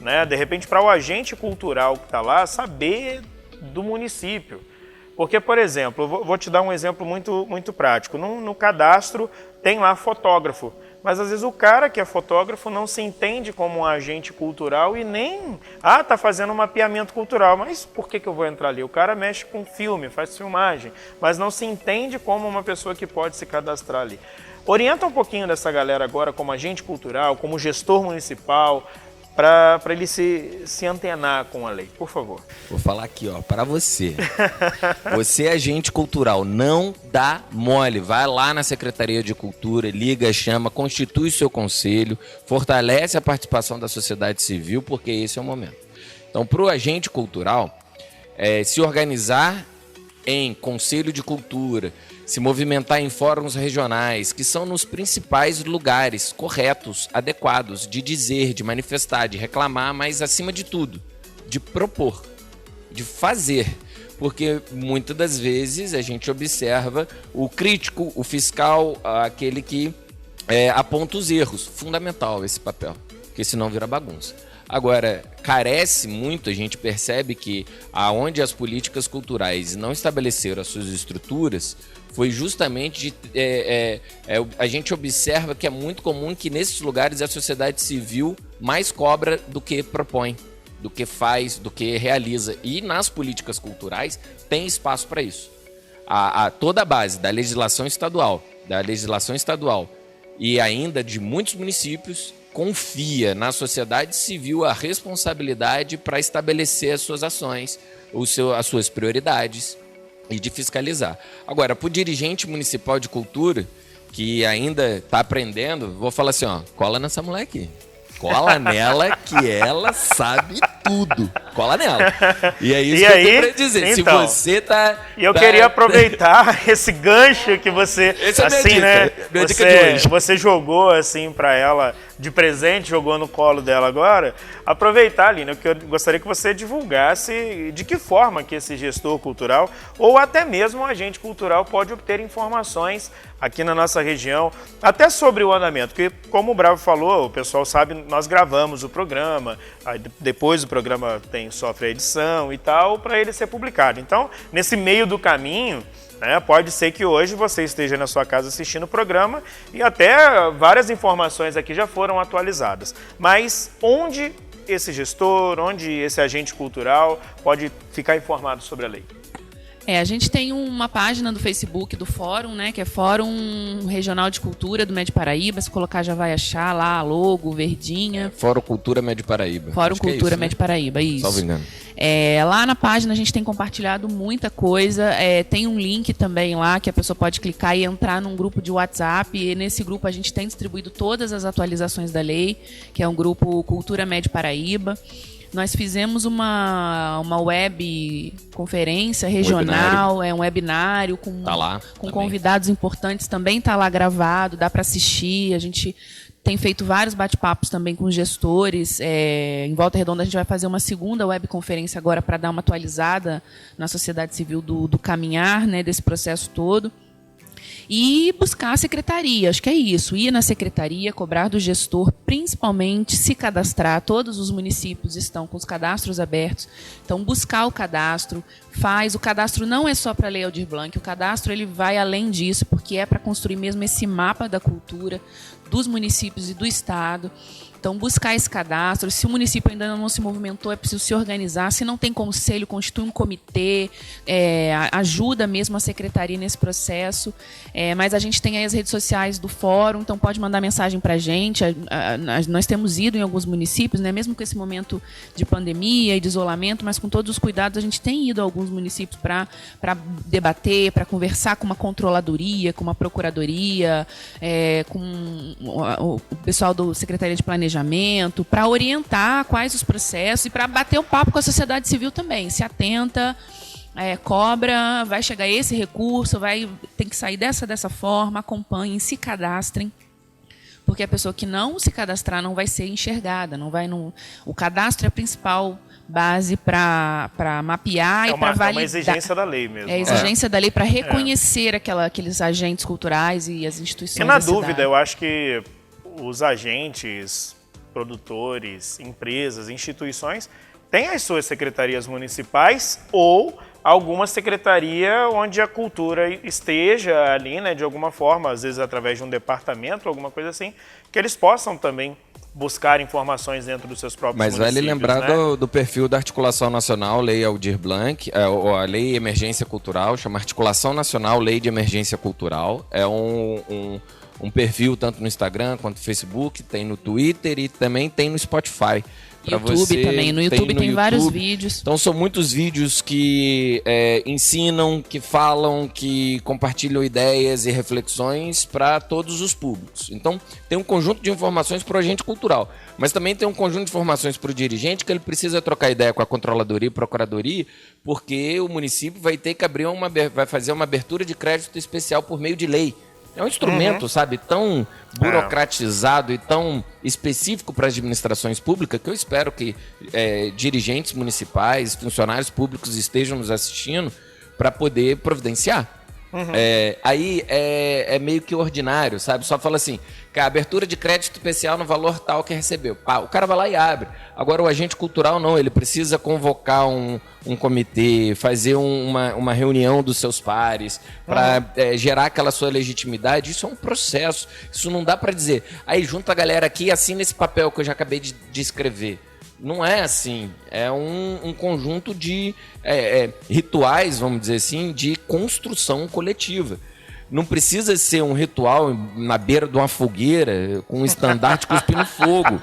Speaker 5: né? De repente para o agente cultural que está lá saber do município. Porque, por exemplo, eu vou te dar um exemplo muito prático. No cadastro tem lá fotógrafo, mas às vezes o cara que é fotógrafo não se entende como um agente cultural e nem, tá fazendo um mapeamento cultural, mas por que eu vou entrar ali? O cara mexe com filme, faz filmagem, mas não se entende como uma pessoa que pode se cadastrar ali. Orienta um pouquinho dessa galera agora como agente cultural, como gestor municipal, para ele se antenar com a lei, por favor.
Speaker 6: Vou falar aqui, para você. Você é agente cultural, não dá mole. Vai lá na Secretaria de Cultura, liga, chama, constitui o seu conselho, fortalece a participação da sociedade civil, porque esse é o momento. Então, para o agente cultural, se organizar em conselho de cultura, se movimentar em fóruns regionais, que são nos principais lugares corretos, adequados, de dizer, de manifestar, de reclamar, mas acima de tudo, de propor, de fazer. Porque muitas das vezes a gente observa o crítico, o fiscal, aquele que aponta os erros. Fundamental esse papel, porque senão vira bagunça. Agora, carece muito, a gente percebe que aonde as políticas culturais não estabeleceram as suas estruturas, foi justamente a gente observa que é muito comum que nesses lugares a sociedade civil mais cobra do que propõe, do que faz, do que realiza. E nas políticas culturais tem espaço para isso. Toda a base da legislação estadual e ainda de muitos municípios confia na sociedade civil a responsabilidade para estabelecer as suas ações, as suas prioridades e de fiscalizar. Agora, para o dirigente municipal de cultura, que ainda está aprendendo, vou falar assim, cola nessa mulher aqui. Cola nela que ela sabe tudo. Cola nela. E é isso que eu tenho pra dizer. Então, se você tá...
Speaker 5: E eu queria aproveitar esse gancho que você...
Speaker 6: Essa é a minha
Speaker 5: assim,
Speaker 6: dica,
Speaker 5: né?
Speaker 6: minha dica de hoje.
Speaker 5: Você jogou assim pra ela, de presente, jogou no colo dela agora. Aproveitar, Aline, eu gostaria que você divulgasse de que forma que esse gestor cultural, ou até mesmo um agente cultural, pode obter informações aqui na nossa região, até sobre o andamento, porque como o Bravo falou, o pessoal sabe, nós gravamos o programa, aí depois o programa sofre a edição e tal, para ele ser publicado. Então, nesse meio do caminho, né, pode ser que hoje você esteja na sua casa assistindo o programa e até várias informações aqui já foram atualizadas. Mas onde esse gestor, onde esse agente cultural pode ficar informado sobre a lei?
Speaker 7: A gente tem uma página do Facebook do Fórum, né, que é Fórum Regional de Cultura do Médio Paraíba. Se colocar já vai achar lá a logo, verdinha.
Speaker 6: Fórum Cultura Médio Paraíba.
Speaker 7: Fórum Cultura
Speaker 6: isso,
Speaker 7: Médio Paraíba, isso.
Speaker 6: Salvo engano.
Speaker 7: Lá na página a gente tem compartilhado muita coisa. Tem um link também lá que a pessoa pode clicar e entrar num grupo de WhatsApp. E nesse grupo a gente tem distribuído todas as atualizações da lei, que é um grupo Cultura Médio Paraíba. nós fizemos uma web conferência regional, um webinário com,
Speaker 6: tá lá,
Speaker 7: com convidados importantes, também está lá gravado, dá para assistir. A gente tem feito vários bate-papos também com gestores. Em Volta Redonda a gente vai fazer uma segunda webconferência agora para dar uma atualizada na sociedade civil do caminhar, né, desse processo todo. E buscar a secretaria, acho que é isso, ir na secretaria, cobrar do gestor, principalmente se cadastrar. Todos os municípios estão com os cadastros abertos, então buscar o cadastro, o cadastro não é só para a Lei Aldir Blanc, o cadastro ele vai além disso, porque é para construir mesmo esse mapa da cultura dos municípios e do estado. Então, buscar esse cadastro. Se o município ainda não se movimentou, é preciso se organizar. Se não tem conselho, constitui um comitê, ajuda mesmo a secretaria nesse processo. Mas a gente tem aí as redes sociais do fórum, então pode mandar mensagem para a gente. Nós temos ido em alguns municípios, né, mesmo com esse momento de pandemia e de isolamento, mas com todos os cuidados, a gente tem ido a alguns municípios para debater, para conversar com uma controladoria, com uma procuradoria, com o pessoal do Secretaria de Planejamento, para orientar quais os processos e para bater um papo com a sociedade civil também. Se atenta, cobra, vai chegar esse recurso, tem que sair dessa forma, acompanhem, se cadastrem. Porque a pessoa que não se cadastrar não vai ser enxergada. O cadastro é a principal base para mapear e para validar. É uma
Speaker 5: exigência da lei mesmo.
Speaker 7: É a exigência da lei para reconhecer aqueles agentes culturais e as instituições
Speaker 5: da cidade.
Speaker 7: E na dúvida,
Speaker 5: eu acho que os agentes, produtores, empresas, instituições têm as suas secretarias municipais ou alguma secretaria onde a cultura esteja ali, né, de alguma forma, às vezes através de um departamento, alguma coisa assim, que eles possam também buscar informações dentro dos seus próprios municípios.
Speaker 6: Mas vale lembrar, né, do perfil da Articulação Nacional, Lei Aldir Blanc, a Lei Emergência Cultural, chama Articulação Nacional Lei de Emergência Cultural. É um perfil tanto no Instagram quanto no Facebook, tem no Twitter e também tem no Spotify.
Speaker 7: YouTube também, no YouTube tem vários vídeos.
Speaker 6: Então são muitos vídeos que ensinam, que falam, que compartilham ideias e reflexões para todos os públicos. Então tem um conjunto de informações para o agente cultural, mas também tem um conjunto de informações para o dirigente que ele precisa trocar ideia com a controladoria e procuradoria, porque o município vai ter que vai fazer uma abertura de crédito especial por meio de lei. É um instrumento, sabe, tão burocratizado e tão específico para as administrações públicas que eu espero que dirigentes municipais, funcionários públicos estejam nos assistindo para poder providenciar. Aí é meio que ordinário, sabe? Só fala assim, que a abertura de crédito especial no valor tal que recebeu. O cara vai lá e abre. Agora o agente cultural não, ele precisa convocar um comitê, fazer uma reunião dos seus pares para gerar aquela sua legitimidade. Isso é um processo, isso não dá para dizer. Aí junta a galera aqui e assina esse papel que eu já acabei de escrever. Não é assim, é um conjunto de rituais, vamos dizer assim, de construção coletiva. Não precisa ser um ritual na beira de uma fogueira, com um estandarte cuspindo fogo.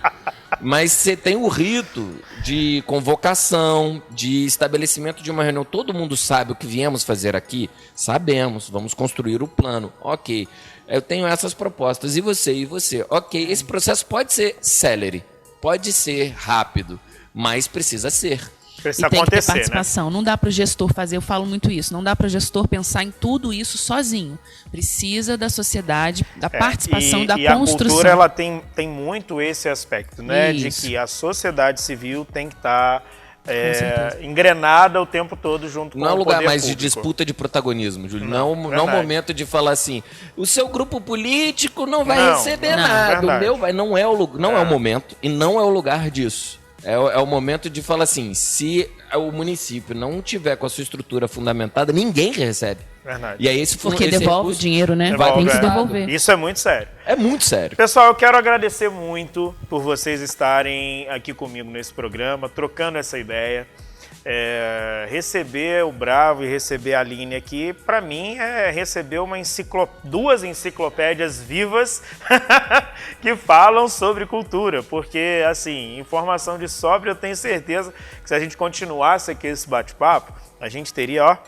Speaker 6: Mas você tem o rito de convocação, de estabelecimento de uma reunião. Todo mundo sabe o que viemos fazer aqui? Sabemos, vamos construir o plano. Ok, eu tenho essas propostas. E você? E você? Ok, esse processo pode ser célere. Pode ser rápido, mas precisa ser.
Speaker 5: Precisa
Speaker 7: e tem
Speaker 5: acontecer,
Speaker 7: que ter participação. Né? Não dá para o gestor fazer, eu falo muito isso, não dá para o gestor pensar em tudo isso sozinho. Precisa da sociedade, da participação, da construção.
Speaker 5: E a cultura ela tem muito esse aspecto, né? Isso. De que a sociedade civil tem que estar engrenada o tempo todo junto com o poder público.
Speaker 6: Não é um lugar mais de disputa de protagonismo, Júlio. Não é um momento de falar assim, o seu grupo político não vai receber nada. O meu vai. Não é o momento e não é o lugar disso. É o momento de falar assim, se o município não tiver com a sua estrutura fundamentada, ninguém recebe.
Speaker 5: Verdade.
Speaker 6: E aí
Speaker 7: porque devolve o dinheiro, né? Tem que devolver.
Speaker 5: Isso é muito sério.
Speaker 6: É muito sério.
Speaker 5: Pessoal, eu quero agradecer muito por vocês estarem aqui comigo nesse programa, trocando essa ideia. Receber o Bravo e receber a Aline aqui, para mim, é receber duas enciclopédias vivas que falam sobre cultura, porque, assim, informação de sobra, eu tenho certeza que se a gente continuasse aqui esse bate-papo, a gente teria,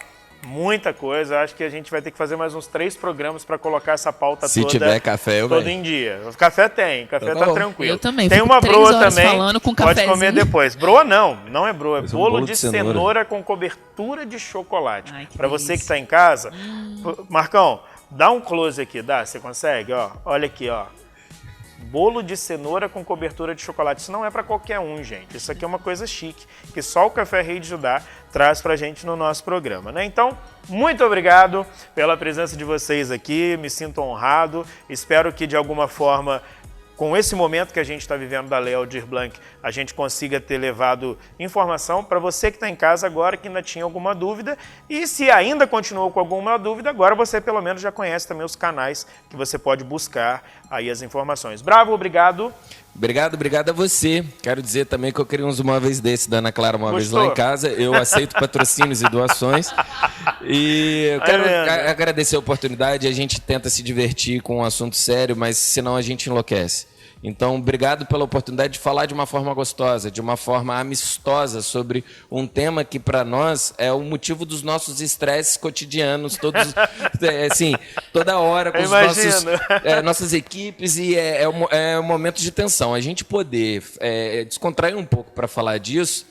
Speaker 5: Muita coisa. Acho que a gente vai ter que fazer mais uns 3 programas para colocar essa pauta
Speaker 6: Se
Speaker 5: toda.
Speaker 6: tiver café, eu
Speaker 5: todo
Speaker 6: venho.
Speaker 5: em dia. O café tem, café tá tranquilo.
Speaker 7: Eu também.
Speaker 5: Tem
Speaker 7: Fico
Speaker 5: uma
Speaker 7: 3
Speaker 5: broa
Speaker 7: horas
Speaker 5: também.
Speaker 7: falando com
Speaker 5: Pode
Speaker 7: cafezinho.
Speaker 5: comer depois. Broa não é broa, é
Speaker 6: Mas um
Speaker 5: bolo de cenoura com cobertura de chocolate. Para você que tá em casa, Marcão, dá um close aqui, dá? Você consegue? Ó, olha aqui, ó. Bolo de cenoura com cobertura de chocolate. Isso não é para qualquer um, gente. Isso aqui é uma coisa chique, que só o Café Rei de Judá traz pra gente no nosso programa, né? Então, muito obrigado pela presença de vocês aqui. Me sinto honrado. Espero que, de alguma forma, com esse momento que a gente está vivendo da Lei Aldir Blanc, a gente consiga ter levado informação para você que está em casa agora, que ainda tinha alguma dúvida. E se ainda continuou com alguma dúvida, agora você pelo menos já conhece também os canais que você pode buscar aí as informações. Bravo, obrigado.
Speaker 6: Obrigado a você. Quero dizer também que eu queria uns móveis desses da Ana Clara Móveis lá em casa. Eu aceito patrocínios e doações. E eu quero agradecer a oportunidade. A gente tenta se divertir com um assunto sério, mas senão a gente enlouquece. Então, obrigado pela oportunidade de falar de uma forma gostosa, de uma forma amistosa sobre um tema que para nós é o motivo dos nossos estresses cotidianos, todos, assim, toda hora com nossas equipes, e é um momento de tensão. A gente poder descontrair um pouco para falar disso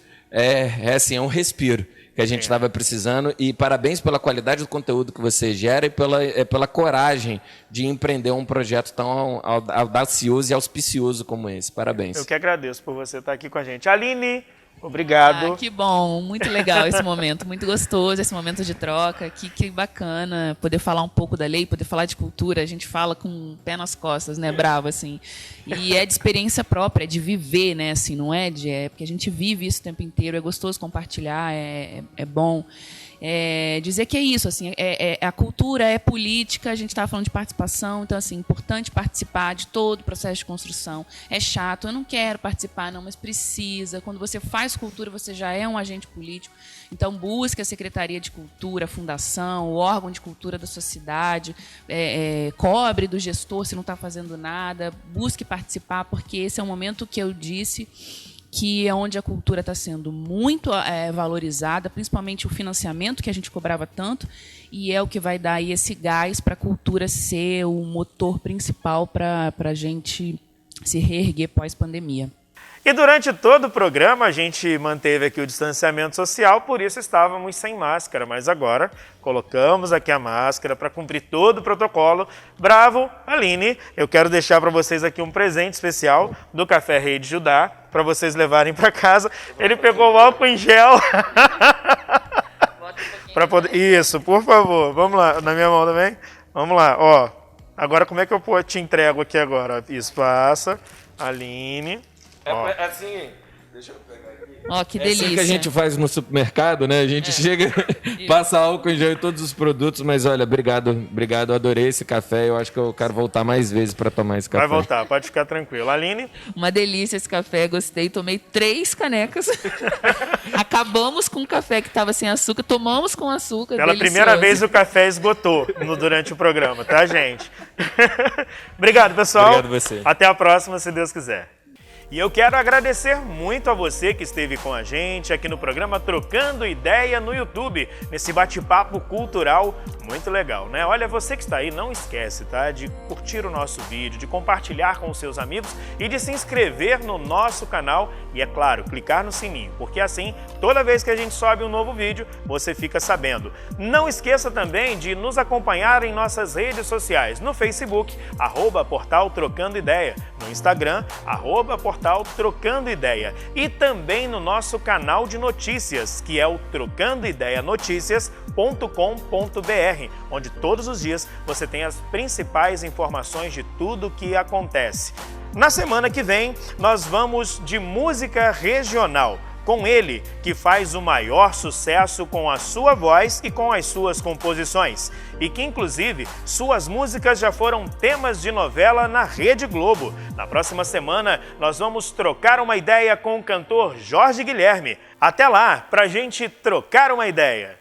Speaker 6: assim, é um respiro que a gente estava precisando, e parabéns pela qualidade do conteúdo que você gera e pela coragem de empreender um projeto tão audacioso e auspicioso como esse. Parabéns.
Speaker 5: Eu que agradeço por você estar aqui com a gente. Aline, obrigado.
Speaker 7: Que bom, muito legal esse momento, muito gostoso esse momento de troca, que bacana poder falar um pouco da lei, poder falar de cultura. A gente fala com o pé nas costas, né, bravo, assim, e é de experiência própria, é de viver, né, assim, não é porque a gente vive isso o tempo inteiro, é gostoso compartilhar, é bom. Dizer que é isso, assim, a cultura é política, a gente estava falando de participação, então, assim, importante participar de todo o processo de construção. É chato, eu não quero participar, não, mas precisa. Quando você faz cultura, você já é um agente político. Então, busque a Secretaria de Cultura, a Fundação, o órgão de cultura da sua cidade, cobre do gestor se não está fazendo nada, busque participar, porque esse é um momento que eu disse que é onde a cultura está sendo muito valorizada, principalmente o financiamento que a gente cobrava tanto, e é o que vai dar aí esse gás para a cultura ser o motor principal para a gente se reerguer pós-pandemia.
Speaker 5: E durante todo o programa a gente manteve aqui o distanciamento social, por isso estávamos sem máscara, mas agora colocamos aqui a máscara para cumprir todo o protocolo. Bravo, Aline, eu quero deixar para vocês aqui um presente especial do Café Rei de Judá, para vocês levarem para casa. Ele pegou o álcool em gel. Isso, por favor, vamos lá, na minha mão também. Vamos lá, ó. Agora como é que eu te entrego aqui agora? Isso, passa, Aline.
Speaker 6: Assim, deixa eu pegar aqui.
Speaker 7: Ó, que delícia.
Speaker 6: Assim que a gente faz no supermercado, né? A gente chega, passa álcool em gel em todos os produtos, mas olha, obrigado, adorei esse café. Eu acho que eu quero voltar mais vezes para tomar esse café.
Speaker 5: Vai voltar, pode ficar tranquilo. Aline?
Speaker 7: Uma delícia esse café, gostei. Tomei 3 canecas. Acabamos com o café que estava sem açúcar, tomamos com açúcar.
Speaker 5: Pela primeira vez o café esgotou durante o programa, tá, gente? Obrigado, pessoal.
Speaker 6: Obrigado você.
Speaker 5: Até a próxima, se Deus quiser. E eu quero agradecer muito a você que esteve com a gente aqui no programa Trocando Ideia no YouTube, nesse bate-papo cultural muito legal, né? Olha, você que está aí, não esquece, tá? De curtir o nosso vídeo, de compartilhar com os seus amigos e de se inscrever no nosso canal e, é claro, clicar no sininho, porque assim, toda vez que a gente sobe um novo vídeo, você fica sabendo. Não esqueça também de nos acompanhar em nossas redes sociais, no Facebook, @Portal Trocando Ideia, no Instagram, @Portal Trocando Ideia, e também no nosso canal de notícias, que é o trocandoideianoticias.com.br, onde todos os dias você tem as principais informações de tudo o que acontece. Na semana que vem, nós vamos de música regional, com ele, que faz o maior sucesso com a sua voz e com as suas composições, e que inclusive suas músicas já foram temas de novela na Rede Globo. Na próxima semana nós vamos trocar uma ideia com o cantor Jorge Guilherme. Até lá, pra gente trocar uma ideia!